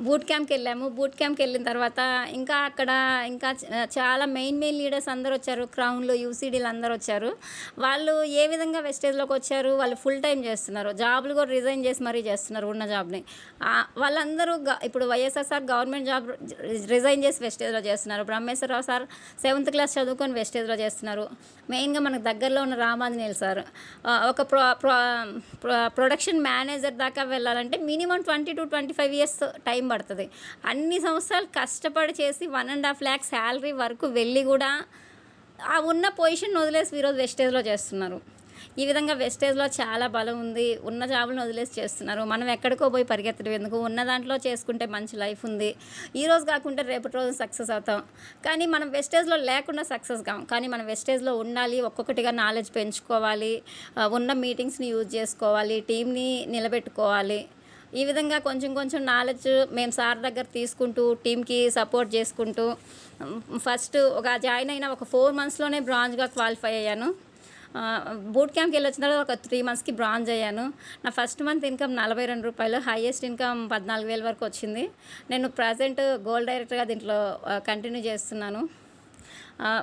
Boot క్యాంప్‌కి వెళ్ళాము. Boot క్యాంప్‌కి వెళ్ళిన తర్వాత అక్కడ చాలా మెయిన్ లీడర్స్ అందరూ వచ్చారు. క్రౌన్‌లు, యూసీడీలు అందరూ వచ్చారు. వాళ్ళు ఏ విధంగా వెస్టేజ్‌లోకి వచ్చారు, వాళ్ళు ఫుల్ టైమ్ చేస్తున్నారు. జాబ్‌లు కూడా రిజైన్ చేసి మరీ చేస్తున్నారు ఉన్న జాబ్‌ని. వాళ్ళందరూ ఇప్పుడు YSR sir government job resign చేసి వెస్టేజ్‌లో చేస్తున్నారు. బ్రహ్మేశ్వరరావు సార్ 7th క్లాస్ చదువుకొని వెస్టేజ్‌లో చేస్తున్నారు. మెయిన్‌గా మనకు దగ్గరలో ఉన్న రామాంజనేయులు సార్ ఒక ప్రొడక్షన్ మేనేజర్ దాకా వెళ్ళాలంటే మినిమం 20-25 ఇయర్స్ టైం పడుతుంది. అన్ని సంవత్సరాలు కష్టపడి చేసి 1.5 lakh శాలరీ వరకు వెళ్ళి కూడా ఆ ఉన్న పొజిషన్ వదిలేసి ఈరోజు వెస్టేజ్లో చేస్తున్నారు. ఈ విధంగా వెస్టేజ్లో చాలా బలం ఉంది. ఉన్న జాబులను వదిలేసి చేస్తున్నారు. మనం ఎక్కడికో పోయి పరిగెత్తడం ఎందుకు, ఉన్న దాంట్లో చేసుకుంటే మంచి లైఫ్ ఉంది. ఈరోజు కాకుంటే రేపటి రోజు సక్సెస్ అవుతాం. కానీ మనం వెస్టేజ్లో లేకుండా సక్సెస్ కాం. కానీ మనం వెస్టేజ్లో ఉండాలి, ఒక్కొక్కటిగా నాలెడ్జ్ పెంచుకోవాలి, ఉన్న మీటింగ్స్ని యూజ్ చేసుకోవాలి, టీంని నిలబెట్టుకోవాలి. ఈ విధంగా కొంచెం కొంచెం నాలెడ్జ్ మేము సార్ దగ్గర తీసుకుంటూ టీంకి సపోర్ట్ చేసుకుంటూ ఫస్ట్ జాయిన్ అయిన ఒక 4 monthsలోనే బ్రాంజ్గా క్వాలిఫై అయ్యాను. బూట్ క్యాంప్కి వెళ్ళి వచ్చిన తర్వాత ఒక 3 monthsకి బ్రాంజ్ అయ్యాను. నా first month income ₹42, highest income 14,000 వరకు వచ్చింది. నేను ప్రజెంట్ గోల్డ్ డైరెక్టర్గా దీంట్లో కంటిన్యూ చేస్తున్నాను.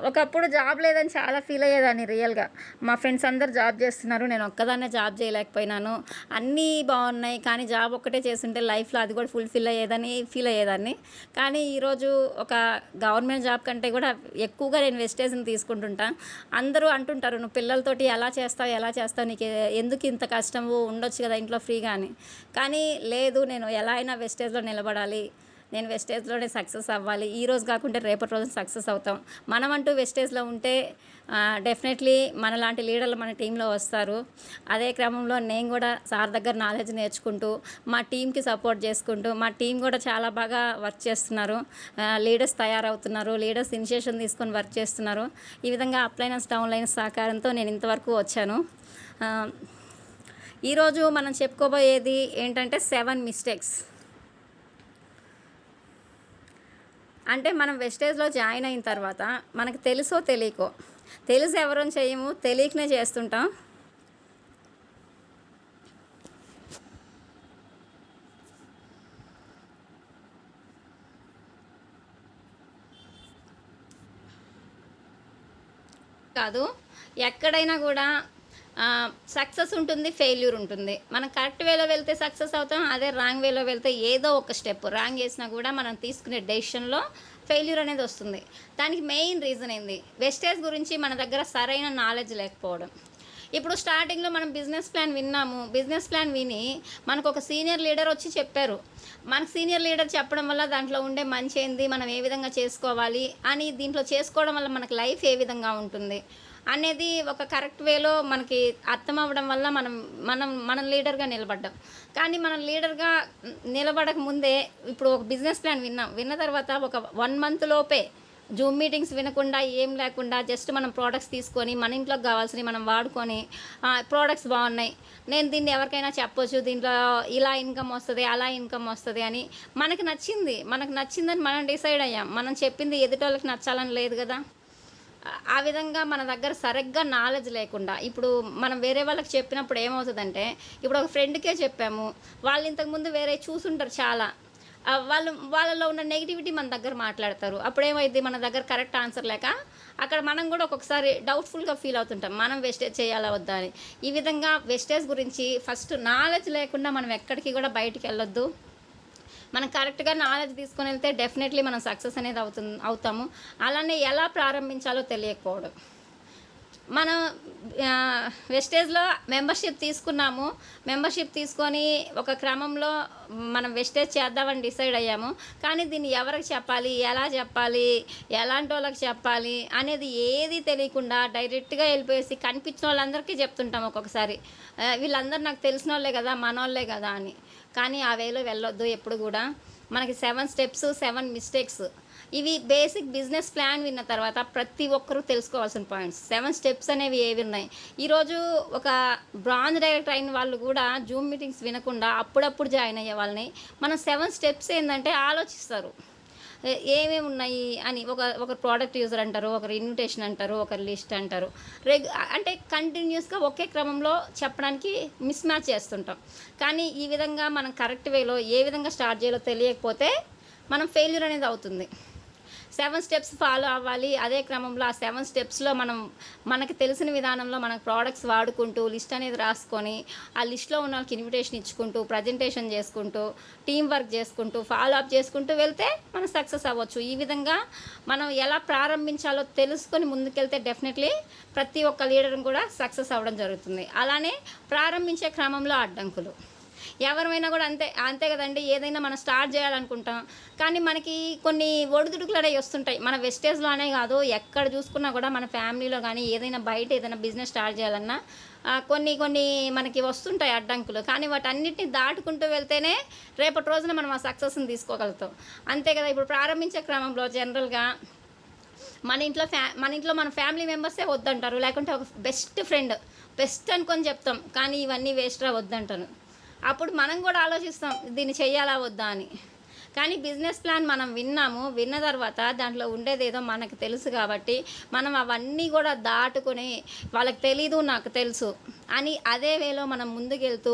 ఒకప్పుడు జాబ్ లేదని చాలా ఫీల్ అయ్యేదాన్ని రియల్గా. మా ఫ్రెండ్స్ అందరు జాబ్ చేస్తున్నారు, నేను ఒక్కదాన్నే జాబ్ చేయలేకపోయినాను. అన్నీ బాగున్నాయి, కానీ జాబ్ ఒక్కటే చేస్తుంటే లైఫ్లో అది కూడా ఫుల్ఫిల్ అయ్యేదని ఫీల్ అయ్యేదాన్ని. కానీ ఈరోజు ఒక గవర్నమెంట్ జాబ్ కంటే కూడా ఎక్కువగా నేను వెస్టేజ్ని తీసుకుంటుంటా. అందరూ అంటుంటారు, నువ్వు పిల్లలతోటి ఎలా చేస్తావు, నీకు ఎందుకు ఇంత కష్టము, ఉండొచ్చు కదా ఇంట్లో ఫ్రీగా అని. కానీ లేదు, నేను ఎలా అయినా వెస్టేజ్లో నిలబడాలి, నేను వెస్టేజ్లోనే సక్సెస్ అవ్వాలి. ఈరోజు కాకుంటే రేపటి రోజున సక్సెస్ అవుతాం. మనమంటూ వెస్టేజ్లో ఉంటే డెఫినెట్లీ మనలాంటి లీడర్లు మన టీంలో వస్తారు. అదే క్రమంలో నేను కూడా సార్ దగ్గర నాలెడ్జ్ నేర్చుకుంటూ మా టీంకి సపోర్ట్ చేసుకుంటూ మా టీం కూడా చాలా బాగా వర్క్ చేస్తున్నారు. లీడర్స్ తయారవుతున్నారు, లీడర్స్ ఇనిషియేషన్ తీసుకొని వర్క్ చేస్తున్నారు. ఈ విధంగా అప్లైనర్స్ డౌన్లైనర్స్ సహకారంతో నేను ఇంతవరకు వచ్చాను. ఈరోజు మనం చెప్పుకోబోయేది ఏంటంటే 7 mistakes. అంటే మనం వెస్టేజ్లో జాయిన్ అయిన తర్వాత మనకు తెలుసో తెలియకో, తెలిసి ఎవరని చేయము, తెలియకనే చేస్తుంటాం. కాదు, ఎక్కడైనా కూడా సక్సెస్ ఉంటుంది, ఫెయిల్యూర్ ఉంటుంది. మనం కరెక్ట్ వేలో వెళ్తే సక్సెస్ అవుతాం, అదే రాంగ్ వేలో వెళ్తే ఏదో ఒక స్టెప్ రాంగ్ చేసినా కూడా మనం తీసుకునే డెసిషన్లో ఫెయిల్యూర్ అనేది వస్తుంది. దానికి మెయిన్ రీజన్ ఏంది, వెస్టేజ్ గురించి మన దగ్గర సరైన నాలెడ్జ్ లేకపోవడం. ఇప్పుడు స్టార్టింగ్లో మనం బిజినెస్ ప్లాన్ విన్నాము, బిజినెస్ ప్లాన్ విని మనకు ఒక సీనియర్ లీడర్ వచ్చి చెప్పారు. మనకు సీనియర్ లీడర్ చెప్పడం వల్ల దాంట్లో ఉండే మంచి ఏంది, మనం ఏ విధంగా చేసుకోవాలి అని, దీంట్లో చేసుకోవడం వల్ల మనకు లైఫ్ ఏ విధంగా ఉంటుంది అనేది ఒక కరెక్ట్ వేలో మనకి అర్థం అవ్వడం వల్ల మనం లీడర్గా నిలబడ్డాం. కానీ మనం లీడర్గా నిలబడక ముందే ఇప్పుడు ఒక బిజినెస్ ప్లాన్ విన్న తర్వాత ఒక 1 month లోపే జూమ్ మీటింగ్స్ వినకుండా ఏం లేకుండా జస్ట్ మనం ప్రోడక్ట్స్ తీసుకొని మన ఇంట్లోకి కావాల్సినవి మనం వాడుకొని ప్రోడక్ట్స్ బాగున్నాయి, నేను దీన్ని ఎవరికైనా చెప్పొచ్చు, దీంట్లో ఇలా ఇన్కమ్ వస్తుంది, అలా ఇన్కమ్ వస్తుంది అని మనకు నచ్చిందని మనం డిసైడ్ అయ్యాం. మనం చెప్పింది ఎదుటోళ్ళకి నచ్చాలని లేదు కదా. ఆ విధంగా మన దగ్గర సరిగ్గా నాలెడ్జ్ లేకుండా ఇప్పుడు మనం వేరే వాళ్ళకి చెప్పినప్పుడు ఏమవుతుందంటే, ఇప్పుడు ఒక ఫ్రెండ్కే చెప్పాము, వాళ్ళు ఇంతకుముందు వేరే చూసుంటారు చాలా, వాళ్ళలో ఉన్న నెగిటివిటీ మన దగ్గర మాట్లాడతారు. అప్పుడేమైంది, మన దగ్గర కరెక్ట్ ఆన్సర్ లేక అక్కడ మనం కూడా ఒక్కొక్కసారి డౌట్ఫుల్గా ఫీల్ అవుతుంటాం, మనం వెస్టేజ్ చేయాలా వద్దా అని. ఈ విధంగా వెస్టేజ్ గురించి ఫస్ట్ నాలెడ్జ్ లేకుండా మనం ఎక్కడికి కూడా బయటికి వెళ్ళొద్దు. మనం కరెక్ట్గా నాలెడ్జ్ తీసుకొని వెళ్తే డెఫినెట్లీ మనం సక్సెస్ అనేది అవుతాము. అలానే ఎలా ప్రారంభించాలో తెలియకపోవడం. మనం వెస్టేజ్లో మెంబర్షిప్ తీసుకున్నాము, మెంబర్షిప్ తీసుకొని ఒక క్రమంలో మనం వెస్టేజ్ చేద్దామని డిసైడ్ అయ్యాము. కానీ దీన్ని ఎవరికి చెప్పాలి, ఎలా చెప్పాలి, ఎలాంటి వాళ్ళకి చెప్పాలి అనేది ఏది తెలియకుండా డైరెక్ట్గా వెళ్ళిపోయేసి కనిపించిన వాళ్ళందరికీ చెప్తుంటాం ఒక్కొక్కసారి, వీళ్ళందరూ నాకు తెలిసిన వాళ్ళే కదా, మనోళ్ళే కదా అని. కానీ ఆ వేలో వెళ్ళొద్దు ఎప్పుడు కూడా. మనకి 7 steps, 7 mistakes, ఇవి బేసిక్ బిజినెస్ ప్లాన్ విన్న తర్వాత ప్రతి ఒక్కరూ తెలుసుకోవాల్సిన పాయింట్స్. 7 steps అనేవి ఏవి ఉన్నాయి. ఈరోజు ఒక బ్రాంజ్ డైరెక్టర్ అయిన వాళ్ళు కూడా జూమ్ మీటింగ్స్ వినకుండా అప్పుడప్పుడు జాయిన్ అయ్యే వాళ్ళని మనం 7 steps ఏంటంటే ఆలోచిస్తారు. ఏమేమి ఉన్నాయి అని ఒక ప్రోడక్ట్ యూజర్ అంటారు, ఒకరు ఇన్విటేషన్ అంటారు, ఒకరు లిస్ట్ అంటారు. అంటే కంటిన్యూస్గా ఒకే క్రమంలో చెప్పడానికి మిస్ మ్యాచ్ చేస్తుంటాం. కానీ ఈ విధంగా మనం కరెక్ట్ వేలో ఏ విధంగా స్టార్ట్ చేయాలో తెలియకపోతే మనం ఫెయిల్యూర్ అనేది అవుతుంది. 7 స్టెప్స్ ఫాలో అవ్వాలి. అదే క్రమంలో ఆ 7 స్టెప్స్‌లో మనకి తెలిసిన విధానంలో మన ప్రోడక్ట్స్ వాడుకుంటూ, లిస్ట్ అనేది రాసుకొని, ఆ లిస్ట్‌లో ఉన్న వాళ్ళకి ఇన్విటేషన్ ఇచ్చుకుంటూ, ప్రజెంటేషన్ చేసుకుంటూ, టీమ్ వర్క్ చేసుకుంటూ, ఫాలో అప్ చేసుకుంటూ వెళ్తే మనం సక్సెస్ అవ్వచ్చు. ఈ విధంగా మనం ఎలా ప్రారంభించాలో తెలుసుకొని ముందుకెళ్తే డెఫినెట్లీ ప్రతి ఒక్క లీడర్‌ని కూడా సక్సెస్ అవ్వడం జరుగుతుంది. అలానే ప్రారంభించే క్రమంలో అడ్డంకులు. ఎవరిమైనా కూడా అంతే అంతే కదండి. ఏదైనా మనం స్టార్ట్ చేయాలనుకుంటాం. కానీ మనకి కొన్ని ఒడిదుడుకులు అనేవి వస్తుంటాయి. మన వెస్టేజ్‌లోనే కాదు, ఎక్కడ చూసుకున్నా కూడా మన ఫ్యామిలీలో కానీ ఏదైనా బయట ఏదైనా బిజినెస్ స్టార్ట్ చేయాలన్నా కొన్ని కొన్ని మనకి వస్తుంటాయి అడ్డంకులు. కానీ వాటన్నిటిని దాటుకుంటూ వెళ్తేనే రేపటి రోజున మనం ఆ సక్సెస్‌ని తీసుకోగలుగుతాం. అంతే కదా. ఇప్పుడు ప్రారంభించే క్రమంలో జనరల్‌గా మన ఫ్యామిలీ మెంబర్సే వద్దంటారు. లేకుంటే ఒక బెస్ట్ అనుకొని చెప్తాం. కానీ ఇవన్నీ వేస్ట్‌రా వద్దంటాను. అప్పుడు మనం కూడా ఆలోచిస్తాం దీన్ని చెయ్యాలా వద్దా అని. కానీ బిజినెస్ ప్లాన్ మనం విన్న తర్వాత దాంట్లో ఉండేదేదో మనకు తెలుసు కాబట్టి మనం అవన్నీ కూడా దాటుకొని వాళ్ళకి తెలీదు నాకు తెలుసు అని అదే వేలో మనం ముందుకెళ్తూ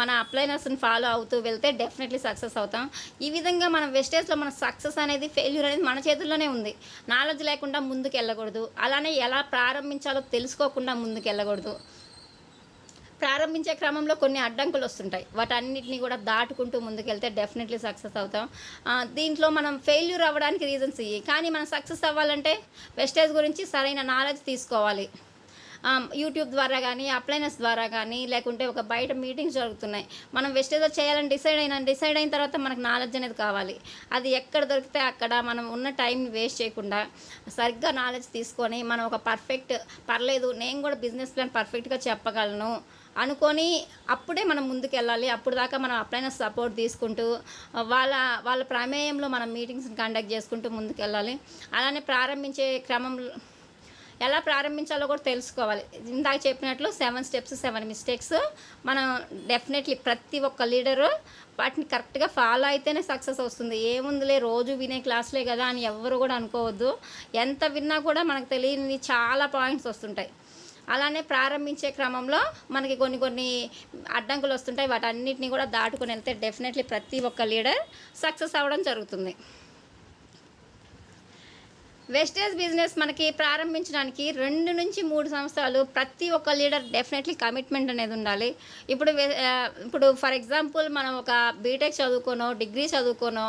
మన అప్లైనర్స్ని ఫాలో అవుతూ వెళ్తే డెఫినెట్లీ సక్సెస్ అవుతాం. ఈ విధంగా మనం వెస్టేజ్లో మన సక్సెస్ అనేది ఫెయిల్యూర్ అనేది మన చేతుల్లోనే ఉంది. నాలెడ్జ్ లేకుండా ముందుకు వెళ్ళకూడదు. అలానే ఎలా ప్రారంభించాలో తెలుసుకోకుండా ముందుకు వెళ్ళకూడదు. ప్రారంభించే క్రమంలో కొన్ని అడ్డంకులు వస్తుంటాయి. వాటన్నిటిని కూడా దాటుకుంటూ ముందుకెళ్తే డెఫినెట్లీ సక్సెస్ అవుతాం. దీంట్లో మనం ఫెయిల్యూర్ అవ్వడానికి రీజన్స్ ఇవి. కానీ మనం సక్సెస్ అవ్వాలంటే వెస్టేజ్ గురించి సరైన నాలెడ్జ్ తీసుకోవాలి. యూట్యూబ్ ద్వారా కానీ, అప్లైనర్స్ ద్వారా కానీ, లేకుంటే ఒక బయట మీటింగ్స్ జరుగుతున్నాయి. మనం వెస్టేజ్లో చేయాలని డిసైడ్ అయిన తర్వాత మనకు నాలెడ్జ్ అనేది కావాలి. అది ఎక్కడ దొరికితే అక్కడ మనం ఉన్న టైంని వేస్ట్ చేయకుండా సరిగ్గా నాలెడ్జ్ తీసుకొని మనం ఒక పర్లేదు నేను కూడా బిజినెస్ ప్లాన్ పర్ఫెక్ట్గా చెప్పగలను అనుకొని అప్పుడే మనం ముందుకెళ్ళాలి. అప్పుడు దాకా మనం అప్లైనర్స్ సపోర్ట్ తీసుకుంటూ వాళ్ళ ప్రమేయంలో మనం మీటింగ్స్ని కండక్ట్ చేసుకుంటూ ముందుకెళ్ళాలి. అలానే ప్రారంభించే క్రమంలో ఎలా ప్రారంభించాలో కూడా తెలుసుకోవాలి. ఇందాక చెప్పినట్లు 7 స్టెప్స్ 7 మిస్టేక్స్ మనం డెఫినెట్లీ ప్రతి ఒక్క లీడరు వాటిని కరెక్ట్గా ఫాలో అయితేనే సక్సెస్ వస్తుంది. ఏముందిలే రోజు వినే క్లాసులే కదా అని ఎవ్వరు కూడా అనుకోవద్దు. ఎంత విన్నా కూడా మనకు తెలియని చాలా పాయింట్స్ వస్తుంటాయి. అలానే ప్రారంభించే క్రమంలో మనకి కొన్ని అడ్డంకులు వస్తుంటాయి. వాటన్నిటిని కూడా దాటుకొని వెళ్తే డెఫినెట్లీ ప్రతి ఒక్క లీడర్ సక్సెస్ అవ్వడం జరుగుతుంది. వెస్టేజ్ బిజినెస్ మనకి ప్రారంభించడానికి 2 నుంచి 3 సంవత్సరాలు ప్రతి ఒక్క లీడర్ డెఫినెట్లీ కమిట్మెంట్ అనేది ఉండాలి. ఇప్పుడు ఫర్ ఎగ్జాంపుల్ మనం ఒక బీటెక్ చదువుకోనో, డిగ్రీ చదువుకోనో,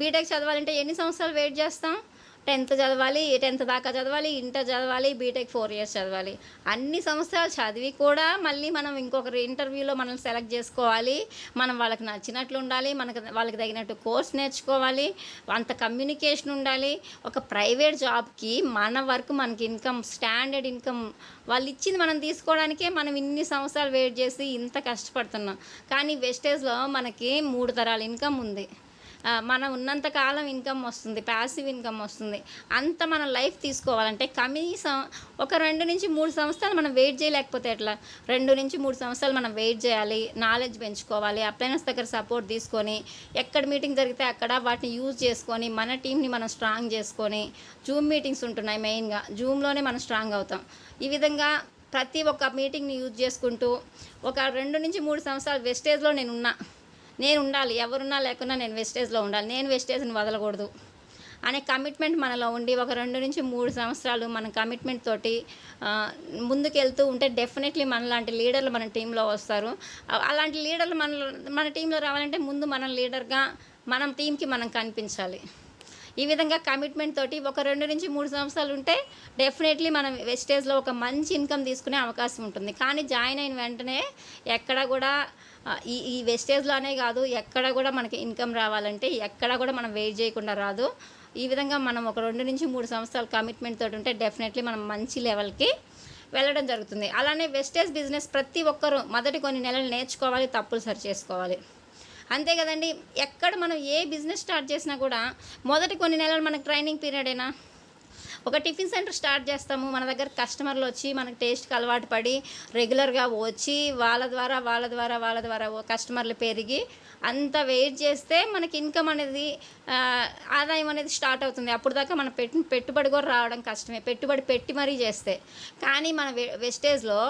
బీటెక్ చదవాలంటే ఎన్ని సంవత్సరాలు వెయిట్ చేస్తాం? 10th దాకా చదవాలి, ఇంటర్ చదవాలి, బీటెక్ 4 years చదవాలి. అన్ని సంవత్సరాలు చదివి కూడా మళ్ళీ మనం ఇంకొకరి ఇంటర్వ్యూలో మనల్ని సెలెక్ట్ చేసుకోవాలి. మనం వాళ్ళకి నచ్చినట్లు ఉండాలి, వాళ్ళకి తగినట్టు కోర్స్ నేర్చుకోవాలి, అంత కమ్యూనికేషన్ ఉండాలి. ఒక ప్రైవేట్ జాబ్కి మన వర్క్ మనకి స్టాండర్డ్ ఇన్కమ్ వాళ్ళు ఇచ్చింది మనం తీసుకోవడానికే మనం ఇన్ని సంవత్సరాలు వెయిట్ చేసి ఇంత కష్టపడుతున్నాం. కానీ వెస్టేజ్లో మనకి 3 తరాల ఇన్కమ్ ఉంది. మనం ఉన్నంత కాలం ఇన్కమ్ వస్తుంది, ప్యాసివ్ ఇన్కమ్ వస్తుంది. అంత మన లైఫ్ తీసుకోవాలంటే కనీసం ఒక 2 నుంచి 3 సంవత్సరాలు మనం వెయిట్ చేయలేకపోతే ఎట్లా? 2 నుంచి 3 సంవత్సరాలు మనం వెయిట్ చేయాలి, నాలెడ్జ్ పెంచుకోవాలి, అప్లైనర్స్ దగ్గర సపోర్ట్ తీసుకొని, ఎక్కడ మీటింగ్ జరిగితే అక్కడ వాటిని యూజ్ చేసుకొని మన టీంని మనం స్ట్రాంగ్ చేసుకొని, జూమ్ మీటింగ్స్ ఉంటున్నాయి మెయిన్గా, జూమ్లోనే మనం స్ట్రాంగ్ అవుతాం. ఈ విధంగా ప్రతి ఒక్క మీటింగ్ని యూజ్ చేసుకుంటూ ఒక 2 నుంచి 3 సంవత్సరాలు వెస్టేజ్లో నేను ఉండాలి, ఎవరున్నా లేకున్నా నేను వెస్టేజ్లో ఉండాలి, నేను వెస్టేజ్ని వదలకూడదు అనే కమిట్మెంట్ మనలో ఉండి ఒక 2 నుంచి 3 సంవత్సరాలు మన కమిట్మెంట్ తోటి ముందుకెళ్తూ ఉంటే డెఫినెట్లీ మనలాంటి లీడర్లు మన టీంలో వస్తారు. అలాంటి లీడర్లు మన టీంలో రావాలంటే ముందు మనం లీడర్గా మనం టీంకి మనం కనిపించాలి. ఈ విధంగా కమిట్మెంట్ తోటి ఒక 2 నుంచి 3 సంవత్సరాలు ఉంటే డెఫినెట్లీ మనం వెస్టేజ్లో ఒక మంచి ఇన్కమ్ తీసుకునే అవకాశం ఉంటుంది. కానీ జాయిన్ అయిన వెంటనే ఎక్కడ కూడా ఈ వెస్టేజ్లోనే కాదు, ఎక్కడ కూడా మనకి ఇన్కమ్ రావాలంటే ఎక్కడ కూడా మనం వెయిట్ చేయకుండా రాదు. ఈ విధంగా మనం ఒక 2 నుంచి 3 సంవత్సరాలు కమిట్మెంట్ తోటి ఉంటే డెఫినెట్లీ మనం మంచి లెవెల్కి వెళ్ళడం జరుగుతుంది. అలానే వెస్టేజ్ బిజినెస్ ప్రతి ఒక్కరూ మొదటి కొన్ని నెలలు నేర్చుకోవాలి, తప్పులు సరి చేసుకోవాలి. అంతే కదండి. ఎక్కడ మనం ఏ బిజినెస్ స్టార్ట్ చేసినా కూడా మొదటి కొన్ని నెలలు మనకు ట్రైనింగ్ పీరియడేనా? ఒక టిఫిన్ సెంటర్ స్టార్ట్ చేస్తాము, మన దగ్గర కస్టమర్లు వచ్చి మనకి టేస్ట్కి అలవాటు పడి రెగ్యులర్గా వచ్చి వాళ్ళ ద్వారా కస్టమర్లు పెరిగి అంత వెయిట్ చేస్తే మనకి ఇన్కమ్ అనేది ఆదాయం అనేది స్టార్ట్ అవుతుంది. అప్పుడు దాకా మనం పెట్టుబడి కూడా రావడం కష్టమే, పెట్టుబడి పెట్టి మరీ చేస్తే. కానీ మన వెస్టేజ్లో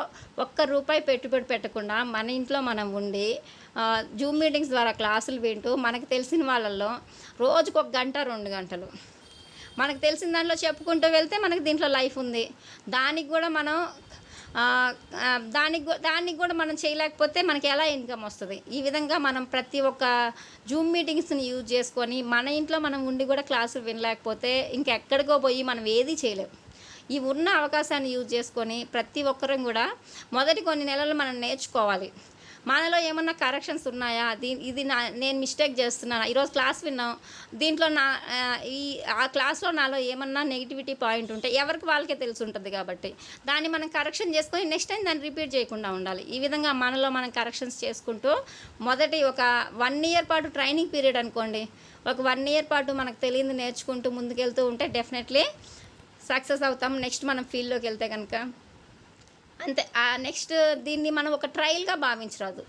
₹1 పెట్టుబడి పెట్టకుండా మన ఇంట్లో మనం ఉండి జూమ్ మీటింగ్స్ ద్వారా క్లాసులు వింటూ మనకు తెలిసిన వాళ్ళల్లో రోజుకు 1 గంట 2 గంటలు మనకు తెలిసిన దాంట్లో చెప్పుకుంటూ వెళ్తే మనకి దీంట్లో లైఫ్ ఉంది. దానికి కూడా మనం దానికి కూడా మనం చేయలేకపోతే మనకి ఎలా ఇన్కమ్ వస్తుంది? ఈ విధంగా మనం ప్రతి ఒక్క జూమ్ మీటింగ్స్ని యూజ్ చేసుకొని మన ఇంట్లో మనం ఉండి కూడా క్లాసులు వినలేకపోతే ఇంకెక్కడికో పోయి మనం ఏది చేయలేం. ఈ ఉన్న అవకాశాన్ని యూజ్ చేసుకొని ప్రతి ఒక్కరం కూడా మొదటి కొన్ని నెలలు మనం నేర్చుకోవాలి. మనలో ఏమన్నా కరెక్షన్స్ ఉన్నాయా, ఇది నేను మిస్టేక్ చేస్తున్నాను, ఈరోజు క్లాస్ విన్నాం, దీంట్లో ఆ క్లాస్లో నాలో ఏమన్నా నెగిటివిటీ పాయింట్ ఉంటే ఎవరికి వాళ్ళకే తెలిసి ఉంటుంది. కాబట్టి దాన్ని మనం కరెక్షన్ చేసుకొని నెక్స్ట్ టైం దాన్ని రిపీట్ చేయకుండా ఉండాలి. ఈ విధంగా మనలో మనం కరెక్షన్స్ చేసుకుంటూ మొదటి ఒక 1 ఇయర్ పాటు ట్రైనింగ్ పీరియడ్ అనుకోండి, ఒక 1 ఇయర్ పాటు మనకు తెలియదు నేర్చుకుంటూ ముందుకెళ్తూ ఉంటే డెఫినెట్లీ సక్సెస్ అవుతాం. నెక్స్ట్ మనం ఫీల్డ్లోకి వెళ్తే కనుక అంతే. నెక్స్ట్ దీన్ని మనం ఒక ట్రయల్గా భావించరాదు.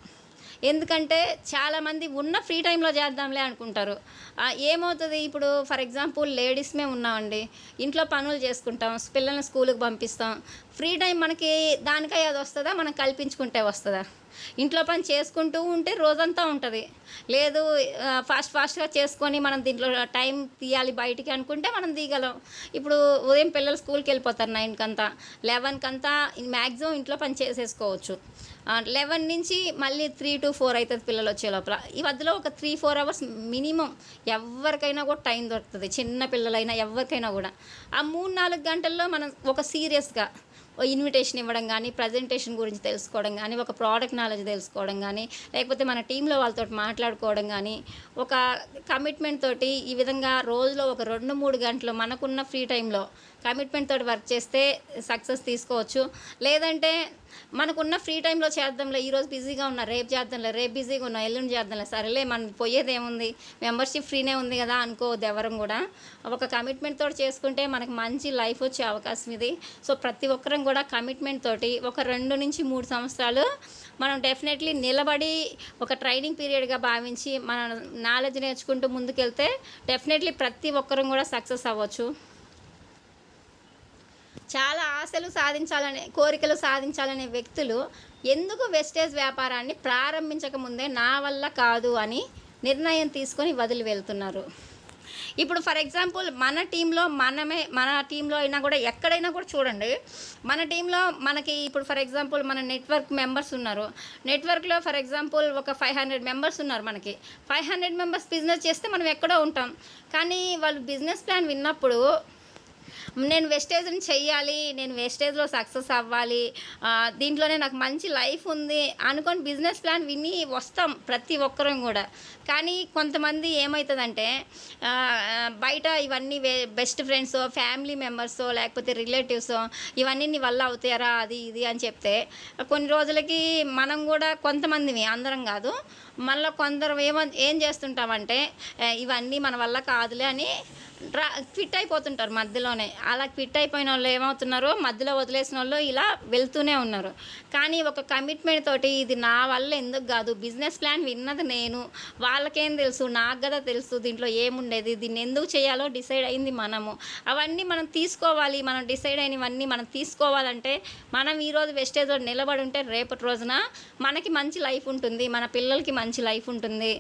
ఎందుకంటే చాలామంది ఉన్న ఫ్రీ టైంలో చేద్దాంలే అనుకుంటారు. ఏమవుతుంది, ఇప్పుడు ఫర్ ఎగ్జాంపుల్ లేడీస్మే ఉన్నామండి, ఇంట్లో పనులు చేసుకుంటాం, పిల్లల్ని స్కూల్కి పంపిస్తాం. ఫ్రీ టైం మనకి దానికై అది వస్తుందా, మనం కల్పించుకుంటే వస్తుందా? ఇంట్లో పని చేసుకుంటూ ఉంటే రోజంతా ఉంటుంది. లేదు ఫాస్ట్గా చేసుకొని మనం దీంట్లో టైం తీయాలి బయటికి అనుకుంటే మనం తీయగలం. ఇప్పుడు ఉదయం పిల్లలు స్కూల్కి వెళ్ళిపోతారు 9 11 మ్యాక్సిమం ఇంట్లో పని చేసేసుకోవచ్చు. 11 నుంచి మళ్ళీ 3 to 4 అవుతుంది పిల్లలు వచ్చే లోపల. ఈ మధ్యలో ఒక 3-4 అవర్స్ మినిమం ఎవరికైనా కూడా టైం దొరుకుతుంది, చిన్న పిల్లలైనా ఎవరికైనా కూడా. ఆ 3-4 గంటల్లో మనం ఒక సీరియస్గా ఇన్విటేషన్ ఇవ్వడం కానీ, ప్రజెంటేషన్ గురించి తెలుసుకోవడం కానీ, ఒక ప్రోడక్ట్ నాలెడ్జ్ తెలుసుకోవడం కానీ, లేకపోతే మన టీంలో వాళ్ళతో మాట్లాడుకోవడం కానీ, ఒక కమిట్మెంట్ తోటి ఈ విధంగా రోజులో ఒక 2-3 గంటలు మనకున్న ఫ్రీ టైంలో కమిట్మెంట్ తోటి వర్క్ చేస్తే సక్సెస్ తీసుకోవచ్చు. లేదంటే మనకున్న ఫ్రీ టైంలో చేద్దాంలే, ఈరోజు బిజీగా ఉన్నా రేపు చేద్దాంలే, రేపు బిజీగా ఉన్నా ఎల్లుండి చేద్దాంలే, సరేలే మనం పోయేది ఏముంది, మెంబర్షిప్ ఫ్రీనే ఉంది కదా అనుకోవద్దు ఎవరం కూడా. ఒక కమిట్మెంట్ తోటి చేసుకుంటే మనకు మంచి లైఫ్ వచ్చే అవకాశం ఇది. సో ప్రతి ఒక్కరం కూడా కమిట్మెంట్ తోటి ఒక 2 నుంచి 3 సంవత్సరాలు మనం డెఫినెట్లీ నిలబడి ఒక ట్రైనింగ్ పీరియడ్గా భావించి మన నాలెడ్జ్ నేర్చుకుంటూ ముందుకెళ్తే డెఫినెట్లీ ప్రతి ఒక్కరం కూడా సక్సెస్ అవ్వచ్చు. చాలా ఆశలు సాధించాలనే, కోరికలు సాధించాలనే వ్యక్తులు ఎందుకు వెస్టేజ్ వ్యాపారాన్ని ప్రారంభించకముందే నా వల్ల కాదు అని నిర్ణయం తీసుకొని వదిలి వెళ్తున్నారు? ఇప్పుడు ఫర్ ఎగ్జాంపుల్ మన టీంలో అయినా కూడా ఎక్కడైనా కూడా చూడండి, మన టీంలో మనకి ఇప్పుడు ఫర్ ఎగ్జాంపుల్ మన నెట్వర్క్ మెంబర్స్ ఉన్నారు. నెట్వర్క్లో ఫర్ ఎగ్జాంపుల్ ఒక 500 మెంబర్స్ ఉన్నారు. మనకి 500 మెంబర్స్ బిజినెస్ చేస్తే మనం ఎక్కడో ఉంటాం. కానీ వాళ్ళు బిజినెస్ ప్లాన్ విన్నప్పుడు నేను వెస్టేజ్ని చెయ్యాలి, నేను వెస్టేజ్లో సక్సెస్ అవ్వాలి, దీంట్లోనే నాకు మంచి లైఫ్ ఉంది అనుకొని బిజినెస్ ప్లాన్ విని వస్తాం ప్రతి ఒక్కరం కూడా. కానీ కొంతమంది ఏమవుతుందంటే బయట ఇవన్నీ బెస్ట్ ఫ్రెండ్స్, ఫ్యామిలీ మెంబర్స్, లేకపోతే రిలేటివ్స్ ఇవన్నీ నీ వల్ల అవుతారా అది ఇది అని చెప్తే కొన్ని రోజులకి మనం కూడా కొంతమందిని, అందరం కాదు, మళ్ళీ కొందరు ఏం చేస్తుంటామంటే ఇవన్నీ మన వల్ల కాదులే అని క్విట్ అయిపోతుంటారు మధ్యలోనే. అలా క్విట్ అయిపోయిన వాళ్ళు ఏమవుతున్నారో మధ్యలో వదిలేసిన వాళ్ళు ఇలా వెళ్తూనే ఉన్నారు. కానీ ఒక కమిట్మెంట్ తోటి ఇది నా వల్ల ఎందుకు కాదు, బిజినెస్ ప్లాన్ విన్నది నేను, వాళ్ళకేం తెలుసు, నాకు కదా తెలుసు దీంట్లో ఏముండేది, దీన్ని ఎందుకు చేయాలో డిసైడ్ అయింది మనము. అవన్నీ మనం తీసుకోవాలి. మనం డిసైడ్ అయినవన్నీ మనం తీసుకోవాలంటే మనం ఈరోజు వెస్టేజ్లో నిలబడి ఉంటే రేపటి రోజున మనకి మంచి లైఫ్ ఉంటుంది, మన పిల్లలకి మంచి లైఫ్ ఉంటుంది,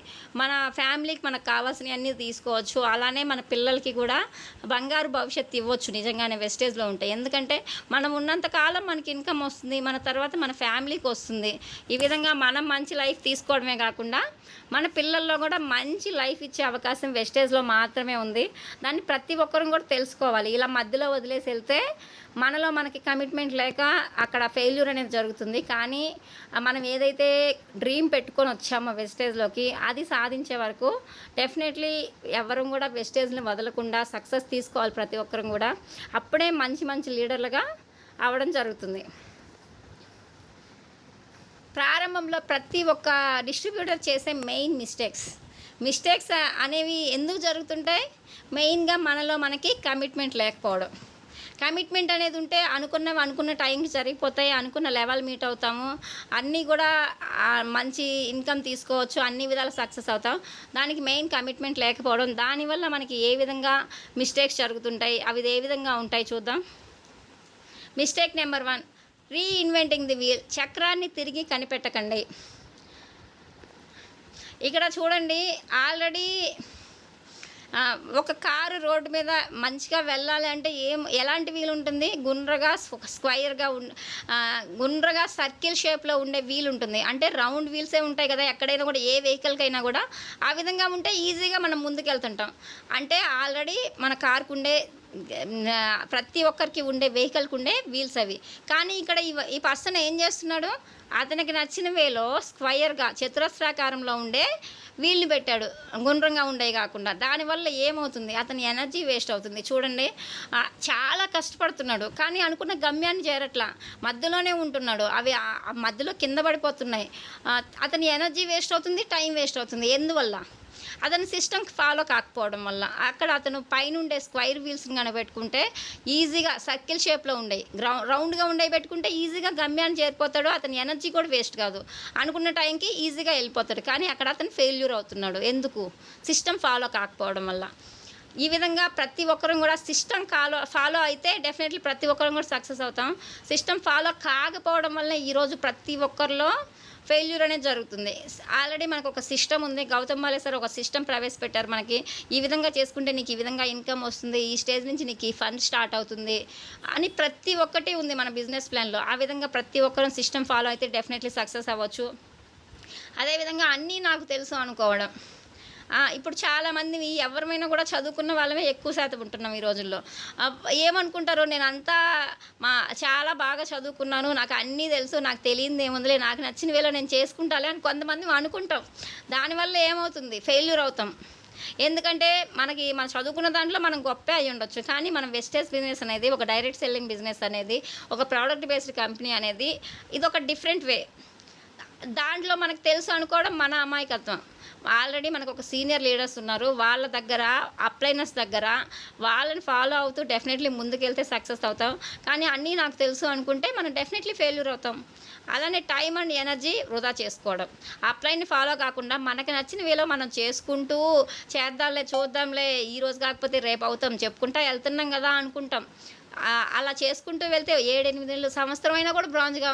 మన ఫ్యామిలీకి మనకు కావాల్సినవన్నీ తీసుకోవచ్చు. అలానే మన పిల్లలకి కూడా బంగారు భవిష్యత్తు ఇవ్వచ్చు నిజంగానే వెస్టేజ్లో ఉంటాయి. ఎందుకంటే మనం ఉన్నంతకాలం మనకి ఇన్కమ్ వస్తుంది, మన తర్వాత మన ఫ్యామిలీకి వస్తుంది. ఈ విధంగా మనం మంచి లైఫ్ తీసుకోవడమే కాకుండా మన పిల్లల్లో కూడా మంచి లైఫ్ ఇచ్చే అవకాశం వెస్టేజ్లో మాత్రమే ఉంది. దాన్ని ప్రతి ఒక్కరం కూడా తెలుసుకోవాలి. ఇలా మధ్యలో వదిలేసి వెళ్తే మనలో మనకి కమిట్మెంట్ లేక అక్కడ ఫెయిల్యూర్ అనేది జరుగుతుంది. కానీ మనం ఏదైతే డ్రీమ్ పెట్టుకొని వచ్చామో వెస్టేజ్లోకి అది సాధించే వరకు డెఫినెట్లీ ఎవరు కూడా వెస్టేజ్ని వదలకుండా సక్సెస్ తీసుకోవాలి ప్రతి ఒక్కరం కూడా. అప్పుడే మంచి మంచి లీడర్లుగా అవ్వడం జరుగుతుంది. ప్రారంభంలో ప్రతి ఒక్క డిస్ట్రిబ్యూటర్ చేసే మెయిన్ మిస్టేక్స్ అనేవి ఎందుకు జరుగుతుంటాయి? మెయిన్గా మనలో మనకి కమిట్మెంట్ లేకపోవడం. కమిట్మెంట్ అనేది ఉంటే అనుకున్నవి అనుకున్న టైంకి జరిగిపోతాయి, అనుకున్న లెవెల్ మీట్ అవుతాము, అన్నీ కూడా మంచి ఇన్కమ్ తీసుకోవచ్చు, అన్ని విధాలు సక్సెస్ అవుతాం. దానికి మెయిన్ కమిట్మెంట్ లేకపోవడం, దానివల్ల మనకి ఏ విధంగా మిస్టేక్స్ జరుగుతుంటాయి, అవి ఏ విధంగా ఉంటాయి చూద్దాం. Mistake number 1, reinventing the wheel. చక్రాన్ని తిరిగి కనిపెట్టకండి. ఇక్కడ చూడండి, ఆల్రెడీ ఒక కారు రోడ్డు మీద మంచిగా వెళ్ళాలి అంటే ఎలాంటి వీలు ఉంటుంది? గుండ్రగా గుండ్రగా సర్కిల్ షేప్లో ఉండే వీల్ ఉంటుంది. అంటే రౌండ్ వీల్సే ఉంటాయి కదా ఎక్కడైనా కూడా, ఏ వెహికల్కైనా కూడా. ఆ విధంగా ఉంటే ఈజీగా మనం ముందుకెళ్తుంటాం. అంటే ఆల్రెడీ మన కార్కు ఉండే ప్రతి ఒక్కరికి ఉండే వెహికల్కి ఉండే వీల్స్ అవి. కానీ ఇక్కడ ఈ పర్సన్ ఏం చేస్తున్నాడు? అతనికి నచ్చిన వేలో స్క్వయర్గా చతురస్రాకారంలో ఉండే వీల్ని పెట్టాడు, గుండ్రంగా ఉండేవి కాకుండా. దానివల్ల ఏమవుతుంది? అతని ఎనర్జీ వేస్ట్ అవుతుంది. చూడండి, చాలా కష్టపడుతున్నాడు కానీ అనుకున్న గమ్యాన్ని చేరట్లా, మధ్యలోనే ఉంటున్నాడు. అవి మధ్యలో కింద పడిపోతున్నాయి. అతని ఎనర్జీ వేస్ట్ అవుతుంది, టైం వేస్ట్ అవుతుంది. ఎందువల్ల? అతని సిస్టమ్ ఫాలో కాకపోవడం వల్ల. అక్కడ అతను పైనుండే స్క్వైర్ వీల్స్ని కనుక పెట్టుకుంటే ఈజీగా సర్కిల్ షేప్లో ఉండేవి, రౌండ్గా ఉండేవి పెట్టుకుంటే ఈజీగా గమ్యాన్ని చేరిపోతాడు. అతని ఎనర్జీ కూడా వేస్ట్ కాదు, అనుకున్న టైంకి ఈజీగా వెళ్ళిపోతాడు. కానీ అక్కడ అతను ఫెయిల్యూర్ అవుతున్నాడు. ఎందుకు? సిస్టమ్ ఫాలో కాకపోవడం వల్ల. ఈ విధంగా ప్రతి ఒక్కరం కూడా సిస్టమ్ ఫాలో అయితే డెఫినెట్లీ ప్రతి ఒక్కరం కూడా సక్సెస్ అవుతాం. సిస్టమ్ ఫాలో కాకపోవడం వల్ల ఈరోజు ప్రతి ఒక్కరిలో ఫెయిల్యూర్ అనేది జరుగుతుంది. ఆల్రెడీ మనకు ఒక సిస్టమ్ ఉంది. గౌతమ్ బాలే సార్ ఒక సిస్టమ్ ప్రవేశపెట్టారు మనకి. ఈ విధంగా చేసుకుంటే నీకు ఈ విధంగా ఇన్కమ్ వస్తుంది, ఈ స్టేజ్ నుంచి నీకు ఈ ఫండ్ స్టార్ట్ అవుతుంది అని ప్రతి ఒక్కటి ఉంది మన బిజినెస్ ప్లాన్లో. ఆ విధంగా ప్రతి ఒక్కరూ సిస్టమ్ ఫాలో అయితే డెఫినెట్లీ సక్సెస్ అవ్వచ్చు. అదేవిధంగా అన్నీ నాకు తెలుసు అనుకోవడం. ఇప్పుడు చాలామంది ఎవరిమైనా కూడా చదువుకున్న వాళ్ళమే ఎక్కువ శాతం ఉంటున్నాం ఈ రోజుల్లో. ఏమనుకుంటారో, నేనంతా చాలా బాగా చదువుకున్నాను, నాకు అన్నీ తెలుసు, నాకు తెలియనిది ఏముందిలే, నాకు నచ్చిన వేలో నేను చేసుకుంటాలే అని కొంతమంది అనుకుంటాం. దానివల్ల ఏమవుతుంది? ఫెయిల్యూర్ అవుతాం. ఎందుకంటే మనం చదువుకున్న దాంట్లో మనం గొప్ప అయ్యి ఉండొచ్చు, కానీ మనం వెస్టేజ్ బిజినెస్ అనేది, ఒక డైరెక్ట్ సెల్లింగ్ బిజినెస్ అనేది, ఒక ప్రోడక్ట్ బేస్డ్ కంపెనీ అనేది ఇది ఒక డిఫరెంట్ వే. దాంట్లో మనకు తెలుసు అనుకోవడం మన అమాయకత్వం. ఆల్రెడీ మనకు ఒక సీనియర్ లీడర్స్ ఉన్నారు, వాళ్ళ దగ్గర అప్లైనర్స్ దగ్గర వాళ్ళని ఫాలో అవుతూ డెఫినెట్లీ ముందుకెళ్తే సక్సెస్ అవుతాం. కానీ అన్నీ నాకు తెలుసు అనుకుంటే మనం డెఫినెట్లీ ఫెయిల్యూర్ అవుతాం. అలానే టైం అండ్ ఎనర్జీ వృధా చేసుకోవడం. అప్లైన్ని ఫాలో కాకుండా మనకి నచ్చిన వేలో మనం చేసుకుంటూ చేద్దాంలే, చూద్దాంలే, ఈరోజు కాకపోతే రేపు అవుతాం, చెప్పుకుంటా వెళ్తున్నాం కదా అనుకుంటాం. అలా చేసుకుంటూ వెళ్తే 7-8 నెలలు, సంవత్సరం అయినా కూడా బ్రాంజ్గా